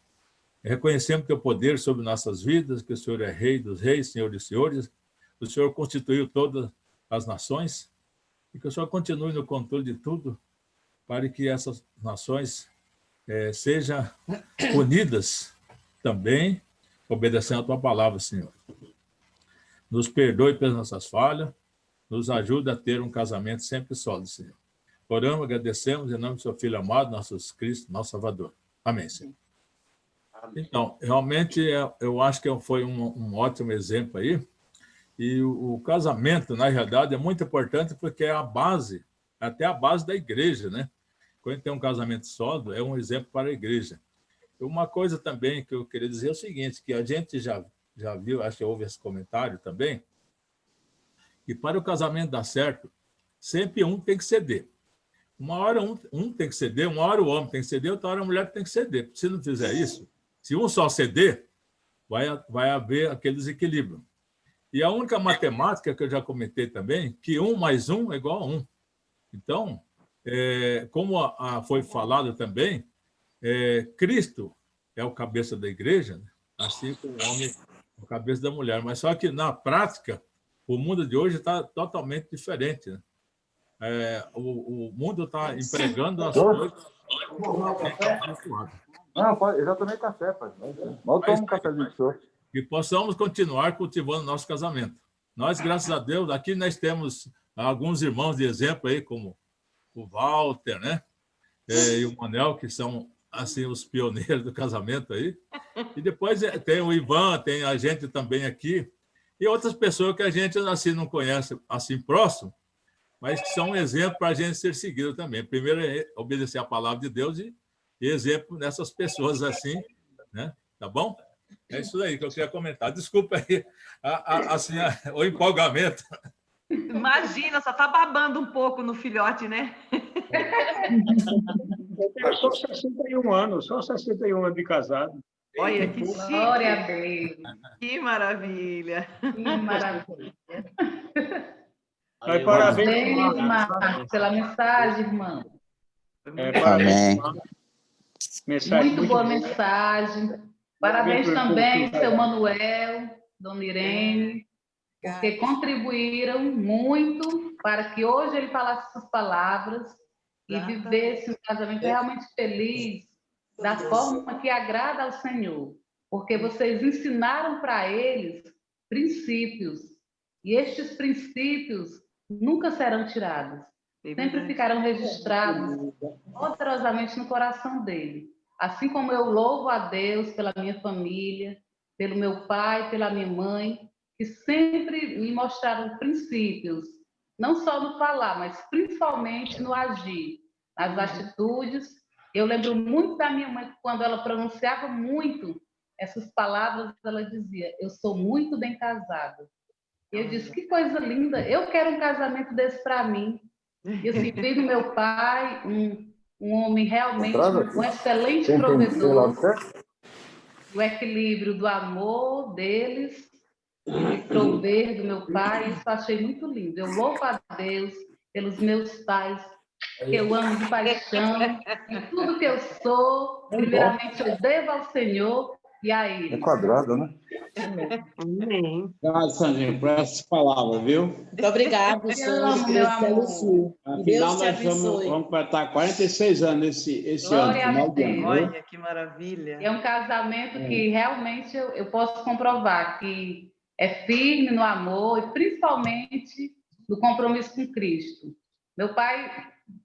reconhecendo o teu poder sobre nossas vidas, que o Senhor é Rei dos Reis, Senhor dos Senhores, o Senhor constituiu todas as nações, e que o Senhor continue no controle de tudo, para que essas nações sejam unidas também, obedecendo a tua palavra, Senhor. Nos perdoe pelas nossas falhas, nos ajude a ter um casamento sempre sólido, Senhor. Oramos, agradecemos, em nome do seu Filho amado, nosso Cristo, nosso Salvador. Amém, Senhor. Então, realmente, eu acho que foi um ótimo exemplo aí. E o casamento, na realidade, é muito importante porque é a base, até a base da igreja, né? Quando tem um casamento sólido, é um exemplo para a igreja. Uma coisa também que eu queria dizer é o seguinte, que a gente já viu, acho que houve esse comentário também, que para o casamento dar certo, sempre um tem que ceder. Uma hora um tem que ceder, uma hora o homem tem que ceder, outra hora a mulher tem que ceder. Se não fizer isso, se um só ceder, vai haver aquele desequilíbrio. E a única matemática que eu já comentei também, que 1 mais 1 é igual a 1. Então, como foi falado também, Cristo é o cabeça da igreja, né? Assim como o homem é o cabeça da mulher. Mas só que, na prática, o mundo de hoje está totalmente diferente, né? O mundo está empregando as coisas... Não, pode, exatamente café, pai. Mal toma um cafezinho de senhor. Que possamos continuar cultivando nosso casamento. Nós, graças a Deus, aqui nós temos alguns irmãos de exemplo aí, como o Walter, né? E o Manel, que são assim os pioneiros do casamento aí. E depois tem o Ivan, tem a gente também aqui, e outras pessoas que a gente assim não conhece assim próximo, mas que são um exemplo para a gente ser seguido também. Primeiro é obedecer a palavra de Deus e exemplo nessas pessoas assim, né? Tá bom? É isso aí que eu queria comentar. Desculpa aí assim, o empolgamento. Imagina, só está babando um pouco no filhote, né? Eu tenho só 61 anos, só 61 anos de casado. Olha, que chique. Glória a Deus. Que maravilha. Que maravilha. Mas parabéns, Parabéns, Marcos, pela mensagem, irmão. parabéns. Amém. Mensagem Muito boa boa. mensagem. Parabéns também, seu Manuel, Dona Irene, porque contribuíram muito para que hoje ele falasse essas palavras e vivesse um casamento realmente feliz, da forma que agrada ao Senhor. Porque vocês ensinaram para eles princípios, e estes princípios nunca serão tirados. Sempre ficarão registrados poderosamente no coração dele. Assim como eu louvo a Deus pela minha família, pelo meu pai, pela minha mãe, que sempre me mostraram princípios, não só no falar, mas principalmente no agir, nas atitudes. Eu lembro muito da minha mãe, quando ela pronunciava muito essas palavras, ela dizia: eu sou muito bem casada. E eu disse: que coisa linda, eu quero um casamento desse para mim. E assim, vi no meu pai um homem realmente um excelente provedor, o equilíbrio do amor deles, de prover do meu pai, isso eu achei muito lindo. Eu louvo a Deus pelos meus pais, que eu amo de paixão, e tudo que eu sou, primeiramente eu devo ao Senhor e a Ele. É quadrado, né? Amém. Obrigado, Sandrinha, por essas palavras, viu? Muito obrigado, Te amo, Sandro. meu amor. Afinal, Deus te nós vamos abençoe. completar 46 anos esse ano, Glória a final de ano. Deus. Viu? Olha, que maravilha. É um casamento que realmente eu posso comprovar que é firme no amor e principalmente no compromisso com Cristo. Meu pai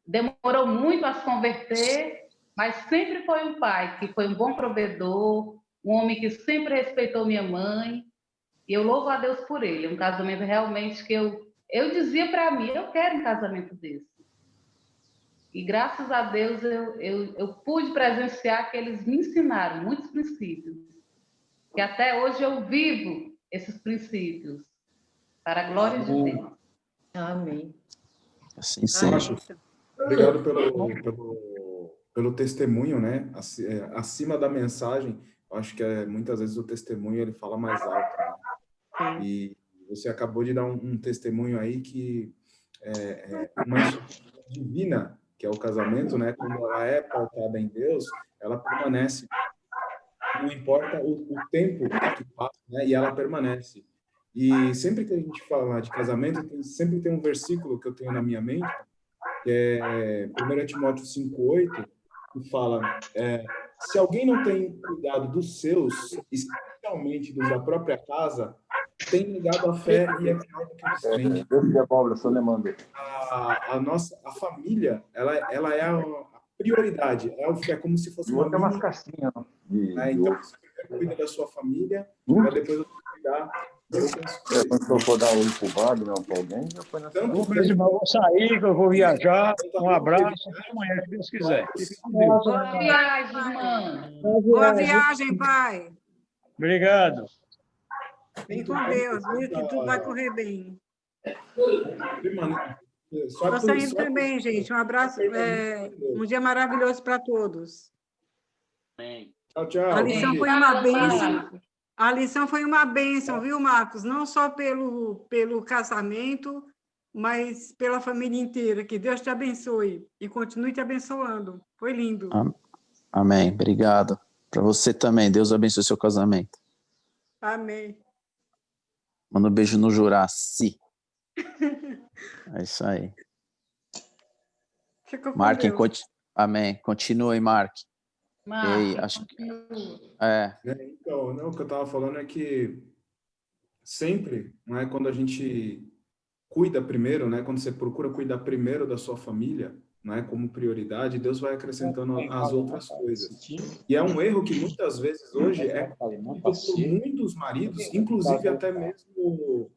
demorou muito a se converter, mas sempre foi um pai que foi um bom provedor, um homem que sempre respeitou minha mãe, e eu louvo a Deus por ele. É um casamento realmente que eu dizia para mim: eu quero um casamento desse. E graças a Deus eu pude presenciar que eles me ensinaram muitos princípios. Que até hoje eu vivo esses princípios, para a glória de Deus. Amém. Assim seja. Obrigado pelo testemunho, né? Acima da mensagem, eu acho que muitas vezes o testemunho ele fala mais alto, né? E você acabou de dar um testemunho aí que uma instituição divina, que é o casamento, né? Quando ela é pautada em Deus, ela permanece. Não importa o tempo que passa, né? E ela permanece. E sempre que a gente fala de casamento, sempre tem um versículo que eu tenho na minha mente, que é 1 Timóteo 5,8, que fala: se alguém não tem cuidado dos seus, especialmente dos da própria casa, tem negado a fé e é pior do que o descrente. A família, ela é a prioridade, é como se fosse uma umas caixinhas. Então, você primeiro cuida da sua família, para depois eu cuidar de outras coisas. Quando eu for dar olho pro Wagner ou para alguém, já foi nessa. Eu vou sair, que eu vou viajar. Um abraço. Até amanhã, se Deus quiser. Fique com Deus. Boa viagem, irmã. Boa viagem, pai. Obrigado. Vem com Deus, viu? Que tudo vai correr bem. Só Tô saindo também, gente. Um abraço. Um dia maravilhoso para todos. Amém. Tchau, tchau. A lição foi uma bênção. A lição foi uma bênção, viu, Marcos? Não só pelo casamento, mas pela família inteira. Que Deus te abençoe e continue te abençoando. Foi lindo. Amém. Obrigado. Para você também. Deus abençoe seu casamento. Amém. Manda um beijo no Juraci. É isso aí. Fica com Marquem, Deus. amém. Continue, Mark. Marquem, acho que Então, não, o que eu estava falando é que sempre, não é, quando a gente cuida primeiro, né, quando você procura cuidar primeiro da sua família, não é, como prioridade, Deus vai acrescentando as outras coisas. E é um erro que muitas vezes hoje é cometido por muitos maridos, inclusive até mesmo,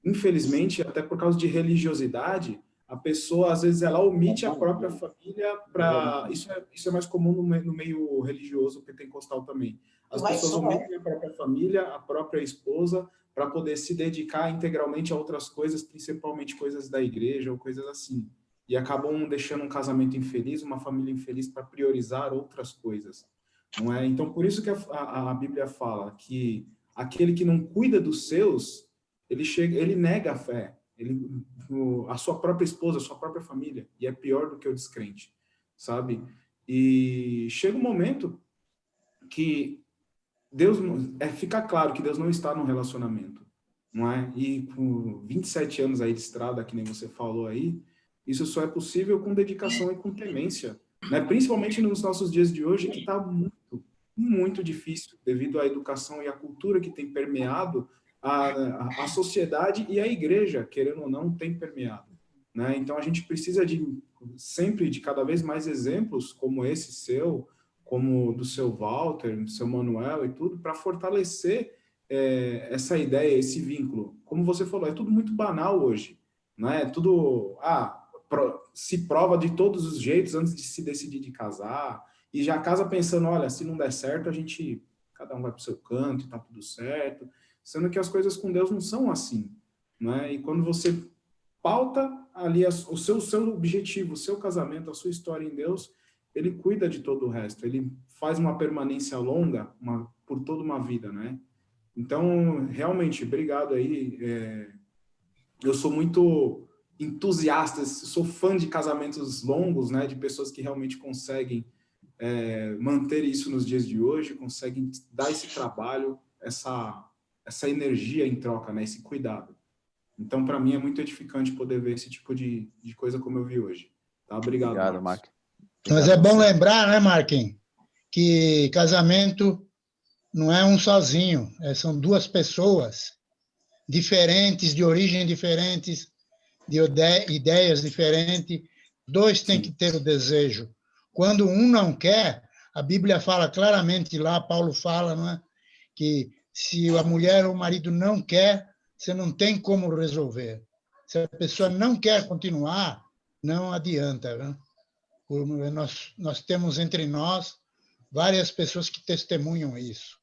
infelizmente, até por causa de religiosidade, a pessoa, às vezes, ela omite a própria família para... Isso é mais comum no meio religioso pentecostal também. As pessoas omitem a própria família, a própria esposa, para poder se dedicar integralmente a outras coisas, principalmente coisas da igreja ou coisas assim. E acabam deixando um casamento infeliz, uma família infeliz, para priorizar outras coisas. Não é? Então, por isso que a Bíblia fala que aquele que não cuida dos seus, ele nega a fé. A sua própria esposa, a sua própria família, e é pior do que o descrente, sabe? E chega um momento que Deus fica claro que Deus não está no relacionamento, não é? E com 27 anos aí de estrada, que nem você falou aí, isso só é possível com dedicação e com temência, né? Principalmente nos nossos dias de hoje, que está muito difícil, devido à educação e à cultura que tem permeado a sociedade, e a igreja, querendo ou não, tem permeado, né? Então a gente precisa sempre de cada vez mais exemplos como esse seu, como do seu Walter, do seu Manuel e tudo, para fortalecer essa ideia, esse vínculo. Como você falou, é tudo muito banal hoje, né? É tudo se prova de todos os jeitos antes de se decidir de casar, e já casa pensando, olha, se não der certo, cada um vai para o seu canto e tá tudo certo, sendo que as coisas com Deus não são assim, né? E quando você pauta ali o seu objetivo, o seu casamento, a sua história em Deus, ele cuida de todo o resto, ele faz uma permanência longa, por toda uma vida, né? Então, realmente, obrigado aí. Eu sou muito entusiasta, sou fã de casamentos longos, né? De pessoas que realmente conseguem manter isso nos dias de hoje, conseguem dar esse trabalho, essa energia em troca, né? Esse cuidado. Então, para mim, é muito edificante poder ver esse tipo de coisa como eu vi hoje. Tá? Obrigado, Mark. Mas é bom lembrar, né, Marquinhos, que casamento não é um sozinho, são duas pessoas diferentes, de origem diferentes, de ideias diferentes, dois têm que ter o desejo. Quando um não quer, a Bíblia fala claramente lá, Paulo fala, não é? Que se a mulher ou o marido não quer, você não tem como resolver. Se a pessoa não quer continuar, não adianta. Né? Nós temos entre nós várias pessoas que testemunham isso,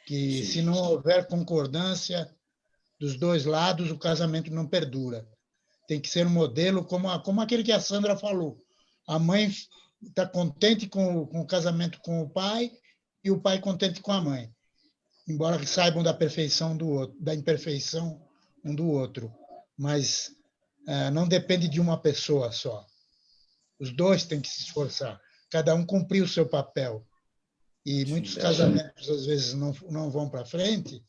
que se não houver concordância dos dois lados, o casamento não perdura. Tem que ser um modelo como aquele que a Sandra falou. A mãe está contente com o casamento com o pai e o pai contente com a mãe, embora saibam da perfeição do outro, da imperfeição um do outro, mas não depende de uma pessoa só. Os dois têm que se esforçar, cada um cumprir o seu papel. E muitos casamentos, às vezes, não vão para frente,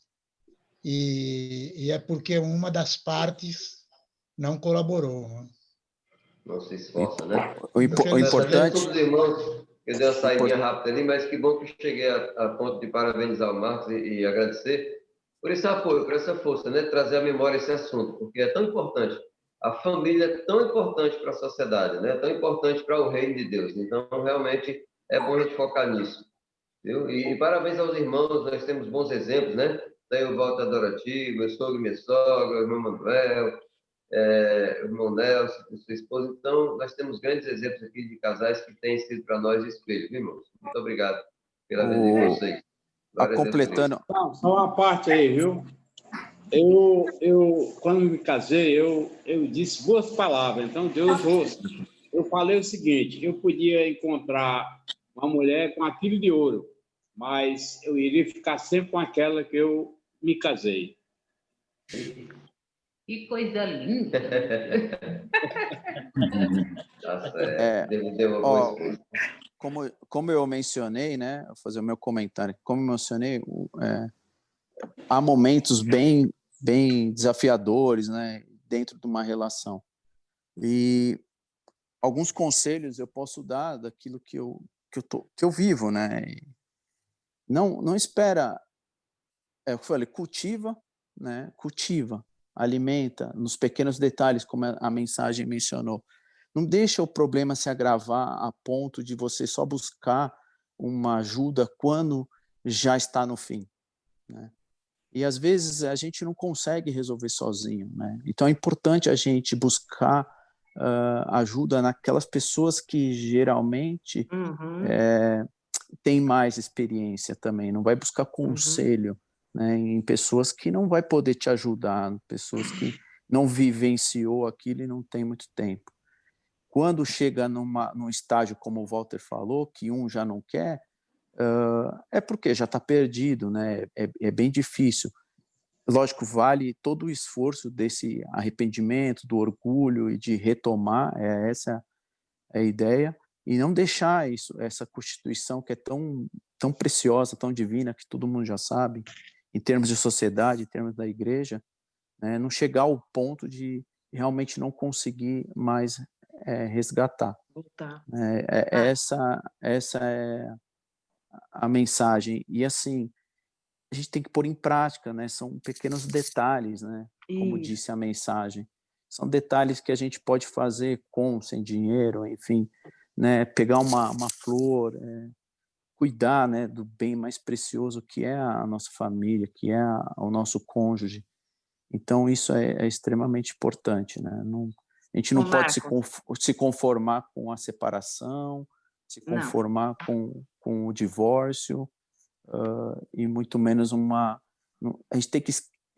e é porque uma das partes não colaborou. Não se esforça, né? O importante... Todos os irmãos, eu dei uma saída rápida ali, mas que bom que cheguei a ponto de parabenizar o Marcos e agradecer por esse apoio, por essa força, né? Trazer à memória esse assunto, porque é tão importante. A família é tão importante para a sociedade, né? Tão importante para o reino de Deus. Então, realmente, é bom a gente focar nisso. Viu? E parabéns aos irmãos, nós temos bons exemplos, né? Daí o Walter Dorati, meu sogro e minha sogra, o irmão Manuel, o irmão Nelson, sua esposa. Então, nós temos grandes exemplos aqui de casais que têm sido para nós espelho, viu, irmãos? Muito obrigado pela vida de vocês. Completando... Só uma parte aí, viu? Eu quando me casei, eu disse boas palavras. Então, Deus ouça. Eu falei o seguinte, eu podia encontrar uma mulher com aquilo de ouro, mas eu iria ficar sempre com aquela que eu me casei. Que coisa linda! Tá certo. Como eu mencionei, né? Vou fazer o meu comentário. Como eu mencionei, há momentos bem desafiadores, né? Dentro de uma relação. E alguns conselhos eu posso dar daquilo que eu vivo, né? E não espera, eu falei, cultiva, né? Cultiva, alimenta nos pequenos detalhes, como a mensagem mencionou. Não deixa o problema se agravar a ponto de você só buscar uma ajuda quando já está no fim, né? E às vezes a gente não consegue resolver sozinho, né? Então é importante a gente buscar ajuda naquelas pessoas que geralmente têm mais experiência também. Não vai buscar conselho, né, em pessoas que não vai poder te ajudar, pessoas que não vivenciou aquilo e não tem muito tempo. Quando chega num estágio, como o Walter falou, que um já não quer, é porque já está perdido, né? É bem difícil. Lógico, vale todo o esforço desse arrependimento, do orgulho e de retomar, essa é a ideia, e não deixar isso, essa Constituição que é tão preciosa, tão divina, que todo mundo já sabe, em termos de sociedade, em termos da igreja, né, não chegar ao ponto de realmente não conseguir mais resgatar. Essa é a mensagem. E, assim, a gente tem que pôr em prática, né? São pequenos detalhes, né? Como disse a mensagem. São detalhes que a gente pode fazer com, sem dinheiro, enfim, né? Pegar uma flor, cuidar, né, do bem mais precioso que é a nossa família, que é o nosso cônjuge. Então, isso é extremamente importante, né? A gente não pode se conformar com a separação, se conformar com o divórcio, e muito menos a gente tem que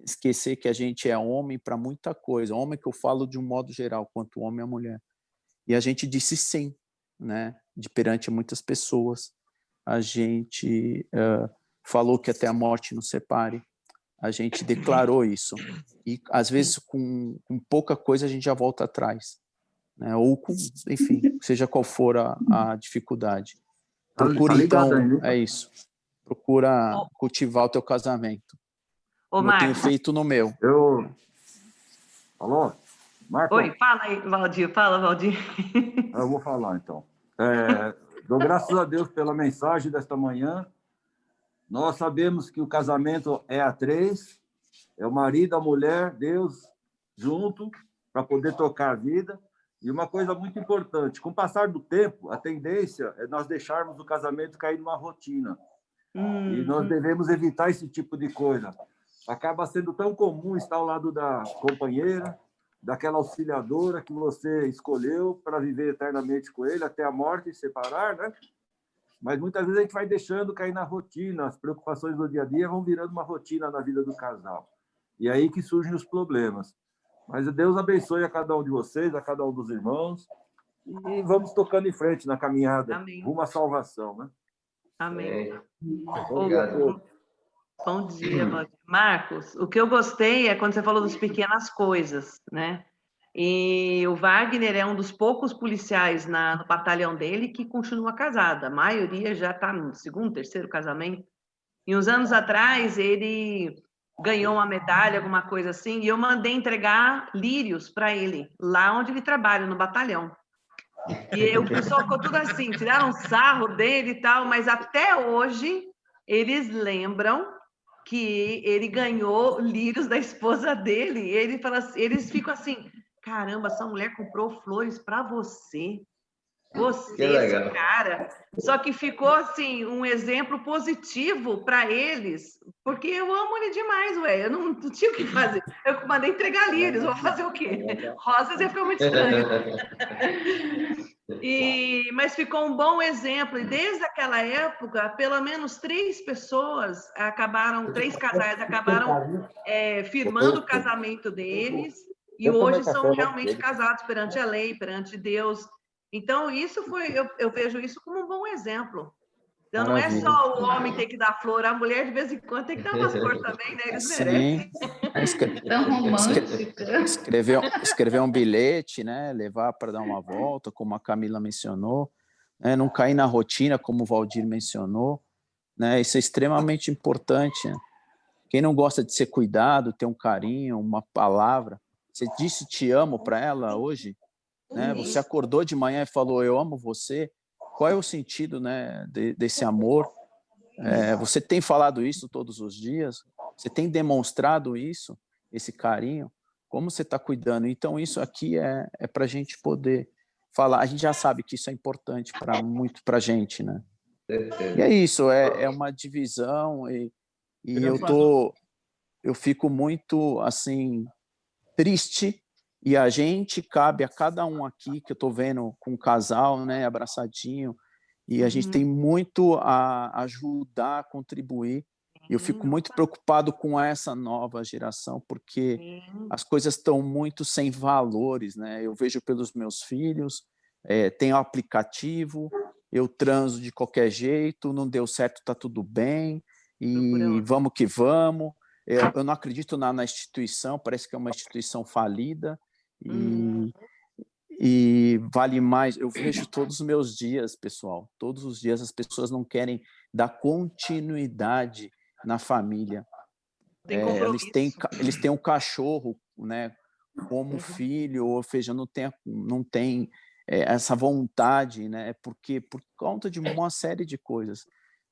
esquecer que a gente é homem para muita coisa. Homem que eu falo de um modo geral, quanto homem e a mulher. E a gente disse sim, né? Perante muitas pessoas. A gente falou que até a morte nos separe. A gente declarou isso. E, às vezes, com pouca coisa, a gente já volta atrás. Né? Ou com, enfim, seja qual for a dificuldade. Procura, então, é isso. Procura cultivar o teu casamento. Como eu tenho feito no meu. Alô? Marco? Oi, fala aí, Valdir. Fala, Valdir. Eu vou falar, então. Dou graças a Deus pela mensagem desta manhã. Nós sabemos que o casamento é a três, é o marido, a mulher, Deus, junto, para poder tocar a vida. E uma coisa muito importante, com o passar do tempo, a tendência é nós deixarmos o casamento cair numa rotina. E nós devemos evitar esse tipo de coisa. Acaba sendo tão comum estar ao lado da companheira, daquela auxiliadora que você escolheu para viver eternamente com ele, até a morte e separar, né? Mas muitas vezes a gente vai deixando cair na rotina, as preocupações do dia a dia vão virando uma rotina na vida do casal. E aí que surgem os problemas. Mas Deus abençoe a cada um de vocês, a cada um dos irmãos, e vamos tocando em frente na caminhada, rumo à salvação, né? Amém. Obrigado. Bom dia, Marcos. O que eu gostei é quando você falou das pequenas coisas, né? E o Wagner é um dos poucos policiais no batalhão dele que continua casado. A maioria já está no segundo, terceiro casamento. E uns anos atrás, ele ganhou uma medalha, alguma coisa assim, e eu mandei entregar lírios para ele, lá onde ele trabalha, no batalhão. E o pessoal ficou tudo assim, tiraram sarro dele e tal, mas até hoje eles lembram que ele ganhou lírios da esposa dele. E ele fala assim, eles ficam assim, caramba, essa mulher comprou flores para você. Você, esse cara. Só que ficou assim um exemplo positivo para eles, porque eu amo ele demais, ué. Eu não tinha o que fazer. Eu mandei entregar lírios, vou fazer o quê? Rosas ia ficar muito estranho. Mas ficou um bom exemplo, e desde aquela época, pelo menos três casais acabaram firmando o casamento deles, e hoje são realmente casados perante a lei, perante Deus. Então, isso eu vejo isso como um bom exemplo. Então, não é só o homem ter que dar flor, a mulher, de vez em quando, tem que dar umas flores também, né? Eles merecem. Tão romântica. Escrever um bilhete, né? Levar para dar uma volta, como a Camila mencionou, né? Não cair na rotina, como o Valdir mencionou, né? Isso é extremamente importante. Né? Quem não gosta de ser cuidado, ter um carinho, uma palavra. Você disse te amo para ela hoje? Né? Você acordou de manhã e falou, eu amo você. Qual é o sentido, né, desse amor? Você tem falado isso todos os dias? Você tem demonstrado isso, esse carinho? Como você está cuidando? Então, isso aqui é para a gente poder falar. A gente já sabe que isso é importante muito para a gente, né? E é isso, é uma divisão e eu fico muito, assim, triste. E cabe a cada um aqui, que eu estou vendo com um casal, né, abraçadinho, e a gente tem muito a ajudar, a contribuir. E eu fico muito preocupado com essa nova geração, porque as coisas estão muito sem valores, né? Eu vejo pelos meus filhos, tem o aplicativo, eu transo de qualquer jeito, não deu certo, está tudo bem, e vamos que vamos. Eu não acredito na instituição, parece que é uma instituição falida, E vale mais, eu vejo todos os meus dias, pessoal, todos os dias as pessoas não querem dar continuidade na família. Eles têm um cachorro, né, como filho, ou seja, não tem essa vontade, né, porque por conta de uma série de coisas,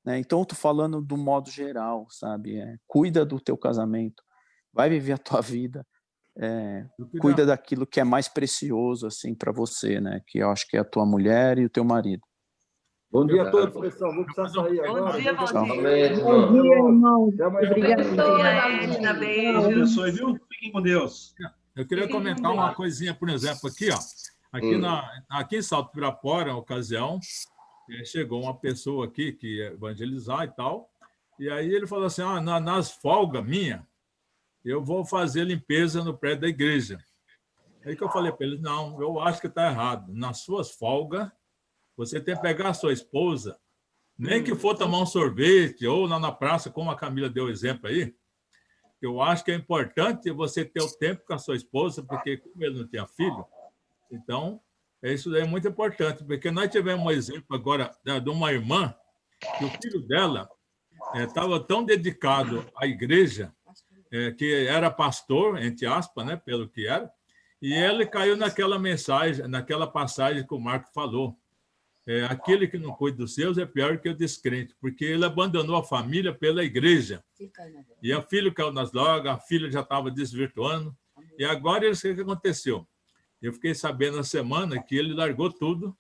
né? Então eu tô falando do modo geral, sabe? Cuida do teu casamento, vai viver a tua vida, cuida daquilo que é mais precioso assim para você, né? Que eu acho que é a tua mulher e o teu marido. Bom dia a todos, pessoal. Vou precisar sair agora. Bom dia, Bom dia, irmão. Obrigado. Beijo. Deus abençoe, viu? Fiquem com Deus. Eu queria comentar uma coisinha, por exemplo, aqui, ó. Aqui em Salto Pirapora, na ocasião, chegou uma pessoa aqui que ia evangelizar e tal, e aí ele falou assim, nas folgas minha, eu vou fazer limpeza no prédio da igreja. Aí que eu falei para ele, não, eu acho que está errado. Nas suas folgas, você tem que pegar a sua esposa, nem que for tomar um sorvete ou lá na praça, como a Camila deu exemplo aí. Eu acho que é importante você ter o tempo com a sua esposa, porque como ele não tinha filho, então isso daí é muito importante, porque nós tivemos um exemplo agora de uma irmã, que o filho dela estava tão dedicado à igreja, que era pastor, entre aspas, né, pelo que era, e ele caiu naquela mensagem, naquela passagem que o Marco falou. Aquele que não cuida dos seus é pior que o descrente, porque ele abandonou a família pela igreja. E a filha caiu nas drogas, a filha já estava desvirtuando. E agora, o que aconteceu? Eu fiquei sabendo na semana que ele largou tudo,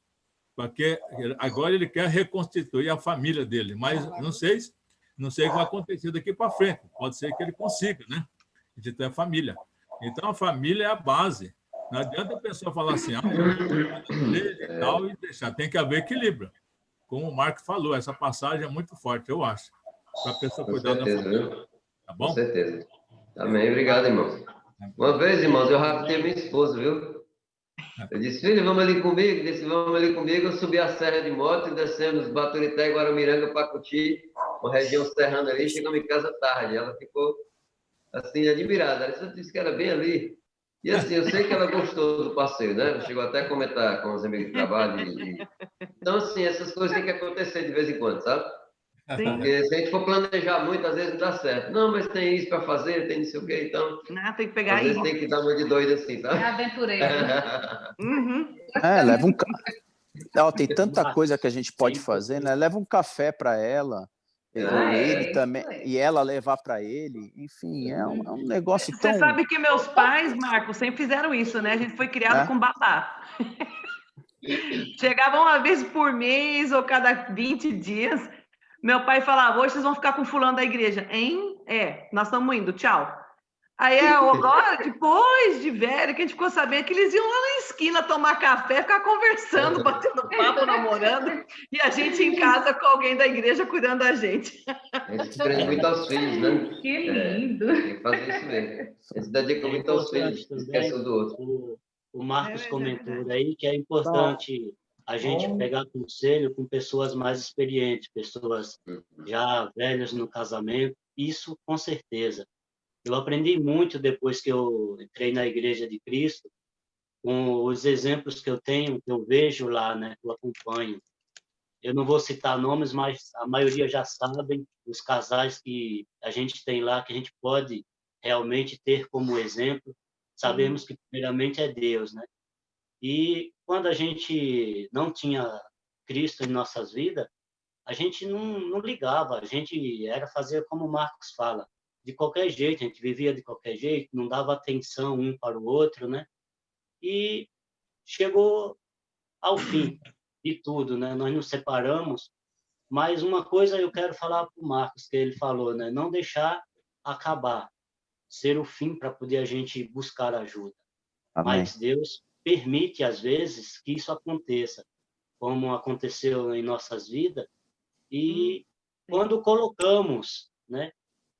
porque agora ele quer reconstituir a família dele. Mas não sei o que vai acontecer daqui para frente. Pode ser que ele consiga, né? De ter a família. Então, a família é a base. Não adianta a pessoa falar assim, e tal, e deixar. Tem que haver equilíbrio. Como o Marco falou, essa passagem é muito forte, eu acho, para a pessoa cuidar da família. Tá bom? Com certeza. Amém. Obrigado, irmãos. Uma vez, irmãos, eu raptei minha esposa, viu? Eu disse, filho, vamos ali comigo? Disse, vamos ali comigo. Eu subi a serra de moto e descemos Baturité, Guaramiranga, Pacuti, uma região serrana ali, chegamos em casa tarde. Ela ficou, assim, admirada. Ela disse que era bem ali. E assim, eu sei que ela gostou do passeio, né? Ela chegou até a comentar com os amigos de trabalho. Então, assim, essas coisas têm que acontecer de vez em quando, sabe? Sim. Porque se a gente for planejar muito, às vezes não dá certo. Não, mas tem isso para fazer, tem não sei o quê, então... Tem que pegar às vezes tem que dar uma de doido assim, tá? É aventureiro. Leva um... tem tanta coisa que a gente pode fazer, né? Leva um café para ela, ele também, e ela levar para ele, enfim, é um negócio tão... Você sabe que meus pais, Marco, sempre fizeram isso, né? A gente foi criado com babá. Chegava uma vez por mês ou cada 20 dias, meu pai falava, hoje vocês vão ficar com fulano da igreja. Hein? Nós estamos indo, tchau. Aí agora, depois de velho, que a gente ficou sabendo que eles iam lá na esquina tomar café, ficar conversando, batendo papo, namorando, e a gente em casa com alguém da igreja cuidando da gente. A gente se prende muito aos filhos, né? Que lindo! Tem que fazer isso mesmo. A gente se dedica muito aos filhos, esquece um do outro. O Marcos comentou aí que é importante a gente pegar conselho com pessoas mais experientes, pessoas já velhas no casamento, isso com certeza. Eu aprendi muito depois que eu entrei na Igreja de Cristo, com os exemplos que eu tenho, que eu vejo lá, né, que eu acompanho. Eu não vou citar nomes, mas a maioria já sabem, os casais que a gente tem lá, que a gente pode realmente ter como exemplo, sabemos que primeiramente é Deus, né? E quando a gente não tinha Cristo em nossas vidas, a gente não ligava, a gente era fazer como o Marcos fala, de qualquer jeito, a gente vivia de qualquer jeito, não dava atenção um para o outro, né? E chegou ao fim de tudo, né? Nós nos separamos, mas uma coisa eu quero falar para o Marcos, que ele falou, né? Não deixar acabar, ser o fim para poder a gente buscar ajuda. Amém. Mas Deus permite, às vezes, que isso aconteça, como aconteceu em nossas vidas, e quando colocamos, né?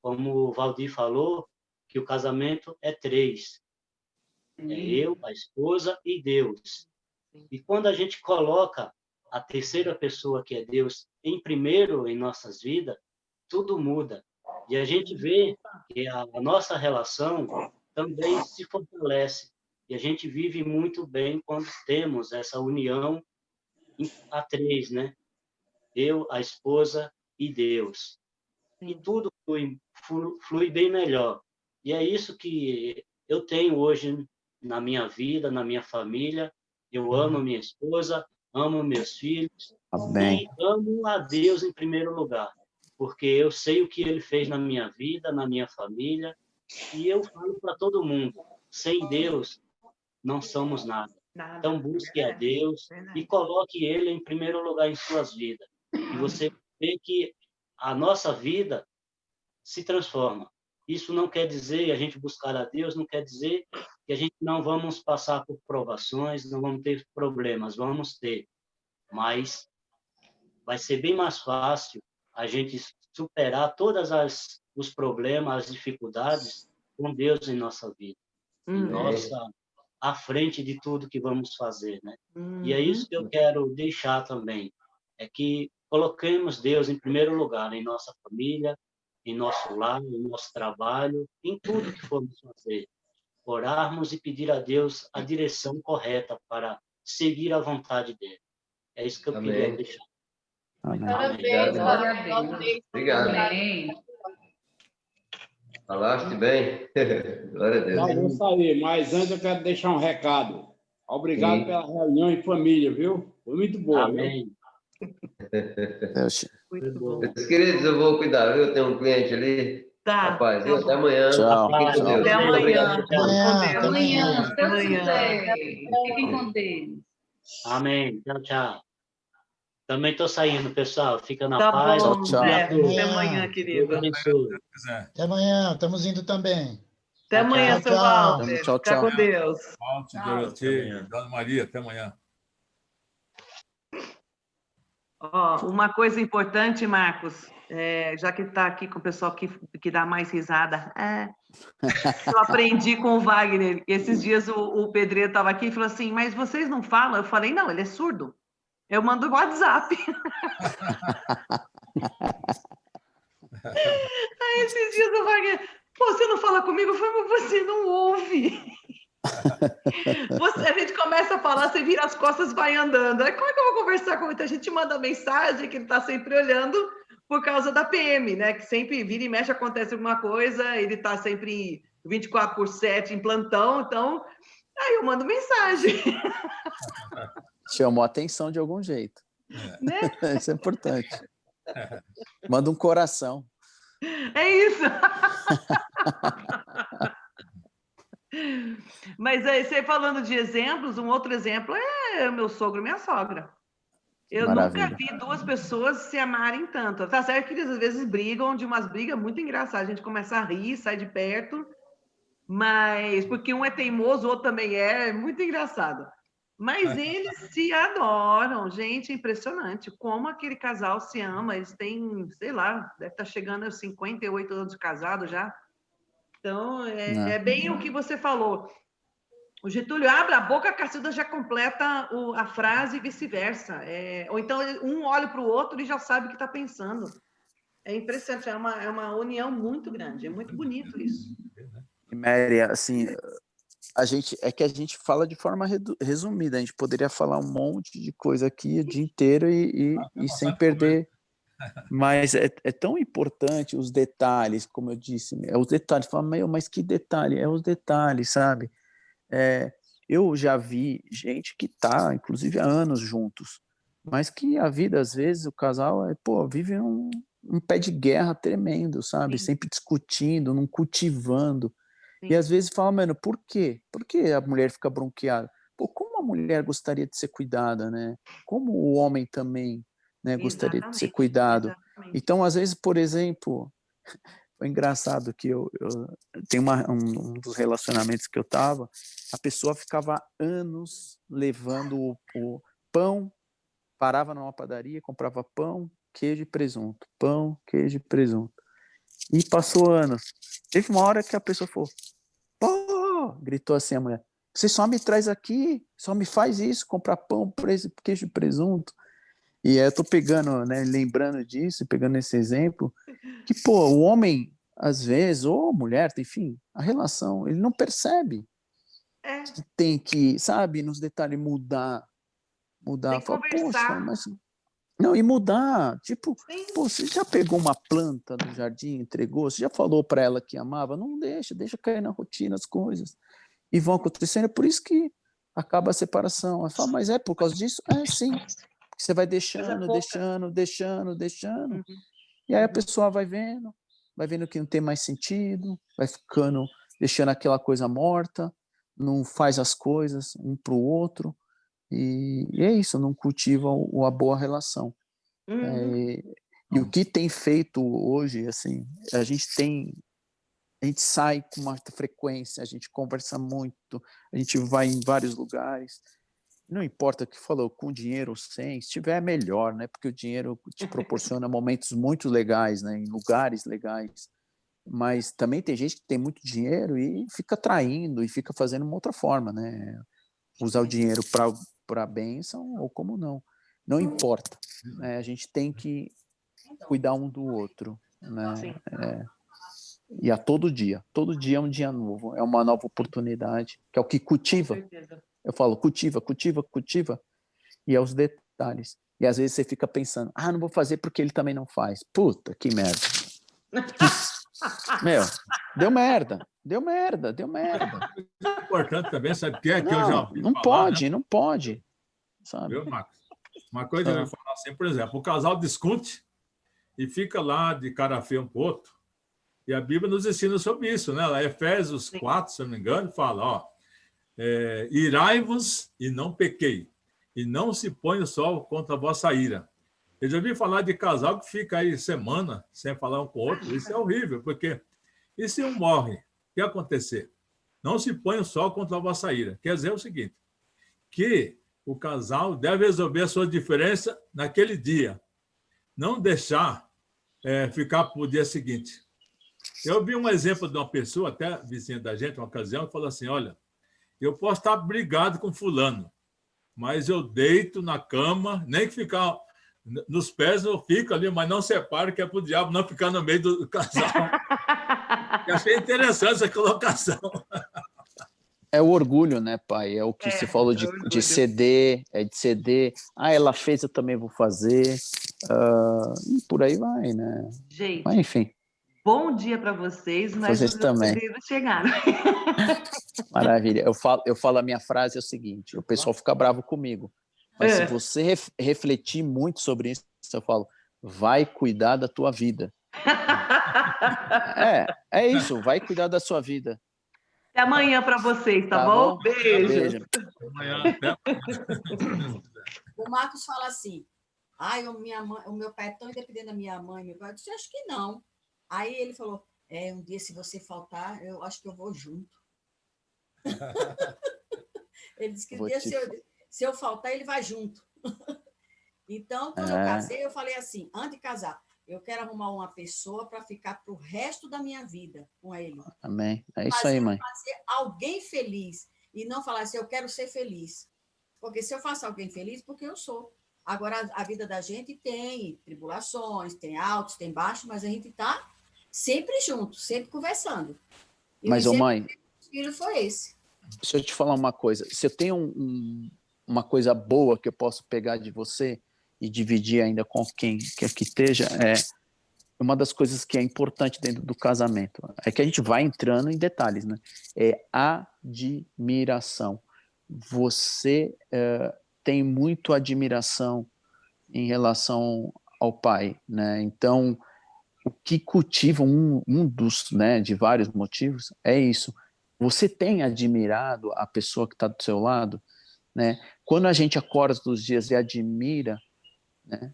Como o Valdir falou, que o casamento é 3. É eu, a esposa e Deus. E quando a gente coloca a terceira pessoa, que é Deus, em primeiro em nossas vidas, tudo muda. E a gente vê que a nossa relação também se fortalece. E a gente vive muito bem quando temos essa união a três, né? Eu, a esposa e Deus. E tudo flui bem melhor. E é isso que eu tenho hoje na minha vida, na minha família. Eu amo minha esposa, amo meus filhos. Amém. E amo a Deus em primeiro lugar. Porque eu sei o que Ele fez na minha vida, na minha família. E eu falo para todo mundo, sem Deus, não somos nada. Então, busque a Deus e coloque Ele em primeiro lugar em suas vidas. E você vê que a nossa vida se transforma. Isso não quer dizer, a gente buscar a Deus, não quer dizer que a gente não vamos passar por provações, não vamos ter problemas, vamos ter. Mas vai ser bem mais fácil a gente superar todos os problemas, as dificuldades com Deus em nossa vida. À frente de tudo que vamos fazer, né? E é isso que eu quero deixar também, é que coloquemos Deus em primeiro lugar em nossa família, em nosso lar, em nosso trabalho, em tudo que formos fazer. Orarmos e pedir a Deus a direção correta para seguir a vontade dele. É isso que eu queria deixar. Amém. Parabéns, parabéns. Obrigado. Amém. Falaste bem. Glória a Deus. Já vou sair, mas antes eu quero deixar um recado. Obrigado Sim. pela reunião em família, viu? Foi muito boa. Amém. Muito bom. Meus queridos, eu vou cuidar, viu? Eu tenho um cliente ali. Tá. Rapaz, viu? Até amanhã. Tchau. Fiquem com Deus. Até Muito amanhã. obrigado. Amanhã. Amanhã, se Deus Amanhã. quiser. Fiquem com Deus. Amém. Tchau, tchau. Também estou saindo, pessoal. Fica na Tá paz. bom, tchau. Zé. Até Até amanhã, querido. Deus abençoe. Até amanhã, estamos indo também. Até amanhã, Tchau, seu tchau. Walter. Tchau, Fica tchau. com Deus. Walter, Dorothy, Dona Maria, até amanhã. Ó, uma coisa importante, Marcos, já que está aqui com o pessoal que dá mais risada, eu aprendi com o Wagner. Esses dias o pedreiro estava aqui e falou assim, mas vocês não falam? Eu falei, não, ele é surdo. Eu mando o WhatsApp. Aí esses dias o Wagner, pô, você não fala comigo? Eu falei, mas você não ouve. A gente começa a falar, você vira as costas e vai andando. Aí como é que eu vou conversar com ele? A gente manda mensagem que ele está sempre olhando por causa da PM, né? Que sempre vira e mexe, acontece alguma coisa, ele está sempre 24/7 em plantão, então aí eu mando mensagem. Chamou a atenção de algum jeito. Né? Isso é importante. Manda um coração. É isso. Mas aí, você falando de exemplos, um outro exemplo é meu sogro e minha sogra. Eu Maravilha. nunca vi duas pessoas se amarem tanto. Tá certo que eles às vezes brigam, de umas brigas muito engraçadas. A gente começa a rir, sai de perto, mas porque um é teimoso, o outro também é muito engraçado. Mas eles se adoram, gente, impressionante. Como aquele casal se ama, eles têm, sei lá, deve estar chegando aos 58 anos de casado já. Então, é bem o que você falou. O Getúlio abre a boca, a Cacilda já completa a frase e vice-versa. Ou então, um olha para o outro e já sabe o que está pensando. É impressionante, é uma união muito grande, é muito bonito isso. Mary, assim, a gente fala de forma resumida, a gente poderia falar um monte de coisa aqui o dia inteiro e sem perder... Mas é tão importante os detalhes, como eu disse, os detalhes. Fala, mas que detalhe? É os detalhes, sabe? Eu já vi gente que está, inclusive, há anos juntos, mas que a vida, às vezes, o casal vive um pé de guerra tremendo, sabe? Sim. Sempre discutindo, não cultivando. Sim. E às vezes fala, mano, por quê? Por que a mulher fica bronqueada? Como a mulher gostaria de ser cuidada, né? Como o homem também, né, gostaria de ser cuidado. Exatamente. Então, às vezes, por exemplo, foi engraçado que eu tenho um dos relacionamentos que eu estava, a pessoa ficava anos levando o pão, parava numa padaria, comprava pão, queijo e presunto, pão, queijo e presunto. E passou anos. Teve uma hora que a pessoa falou, pô, gritou assim a mulher, você só me traz aqui, só me faz isso, comprar pão, queijo e presunto. E eu tô pegando, né, lembrando disso, pegando esse exemplo, que, o homem, às vezes, ou a mulher, enfim, a relação, ele não percebe. que tem que, sabe, nos detalhes mudar, Tem que falar, poxa, conversar. mas não, e mudar, tipo, pô, você já pegou uma planta do jardim, entregou, você já falou para ela que amava, não deixa cair na rotina as coisas, e vão acontecendo, é por isso que acaba a separação. Ela fala, mas é por causa disso? É, sim, você vai deixando, e aí a pessoa vai vendo que não tem mais sentido, vai ficando, deixando aquela coisa morta, não faz as coisas um para o outro, e é isso, não cultiva a boa relação. E o que tem feito hoje, assim, a gente sai com uma frequência, a gente conversa muito, a gente vai em vários lugares, não importa o que falou, com dinheiro ou sem, se tiver é melhor, né? Porque o dinheiro te proporciona momentos muito legais, né? Em lugares legais, mas também tem gente que tem muito dinheiro e fica traindo e fica fazendo uma outra forma, né? Usar o dinheiro para bênção ou como não importa, né? A gente tem que cuidar um do outro, né? E a todo dia é um dia novo, é uma nova oportunidade, que é o que cultiva. Eu falo, cultiva, e é os detalhes. E às vezes você fica pensando, não vou fazer porque ele também não faz. Puta, que merda. Meu, deu merda. É importante também, sabe o que é? Que eu já ouvi não falar, não pode, sabe? Viu, Marcos? Uma coisa que eu ia falar assim, por exemplo, o casal discute e fica lá de cara feia um pro outro, e a Bíblia nos ensina sobre isso, né? Lá, Efésios 4, se eu não me engano, fala, irai-vos e não pequei, e não se põe o sol contra a vossa ira. Eu já ouvi falar de casal que fica aí semana sem falar um com o outro. Isso é horrível, porque e se um morre, o que acontecer? Não se põe o sol contra a vossa ira. Quer dizer o seguinte, que o casal deve resolver a sua diferença naquele dia, não deixar ficar para o dia seguinte. Eu vi um exemplo de uma pessoa, até vizinha da gente, uma ocasião, que falou assim, olha, eu posso estar brigado com fulano, mas eu deito na cama, nem que ficar nos pés eu fico ali, mas não separo, que é para o diabo não ficar no meio do casal. Eu achei interessante essa colocação. É o orgulho, né, pai? É o que você falou de ceder, de ceder. Ela fez, eu também vou fazer. E por aí vai, né? Gente, mas, enfim. Bom dia para vocês, mas vocês também chegaram. Maravilha. Eu falo a minha frase é o seguinte, o pessoal fica bravo comigo, mas se você refletir muito sobre isso, eu falo, vai cuidar da tua vida. É isso, vai cuidar da sua vida. Até amanhã para vocês, tá bom? Beijo. O Marcos fala assim, o meu pai é tão independente da minha mãe, meu pai, eu disse, acho que não. Aí ele falou, um dia se você faltar, eu acho que eu vou junto. Ele disse que um dia se eu faltar, ele vai junto. Então, quando eu casei, eu falei assim, antes de casar, eu quero arrumar uma pessoa para ficar para o resto da minha vida com ele. Amém. É isso aí, mãe. Fazer alguém feliz e não falar assim, eu quero ser feliz. Porque se eu faço alguém feliz, porque eu sou. Agora, a vida da gente tem tribulações, tem altos, tem baixos, mas a gente está sempre junto, sempre conversando. E mas, mãe, o filho foi esse. Deixa eu te falar uma coisa. Se eu tenho uma coisa boa que eu posso pegar de você e dividir ainda com quem quer que esteja, uma das coisas que é importante dentro do casamento. É que a gente vai entrando em detalhes, né? É admiração. Você tem muito admiração em relação ao pai, né? Então, o que cultiva um dos, né, de vários motivos, é isso. Você tem admirado a pessoa que está do seu lado, né? Quando a gente acorda todos os dias e admira, né?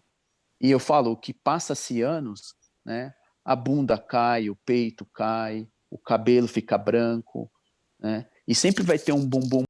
E eu falo que passa-se anos, né? A bunda cai, o peito cai, o cabelo fica branco, né? E sempre vai ter um bumbum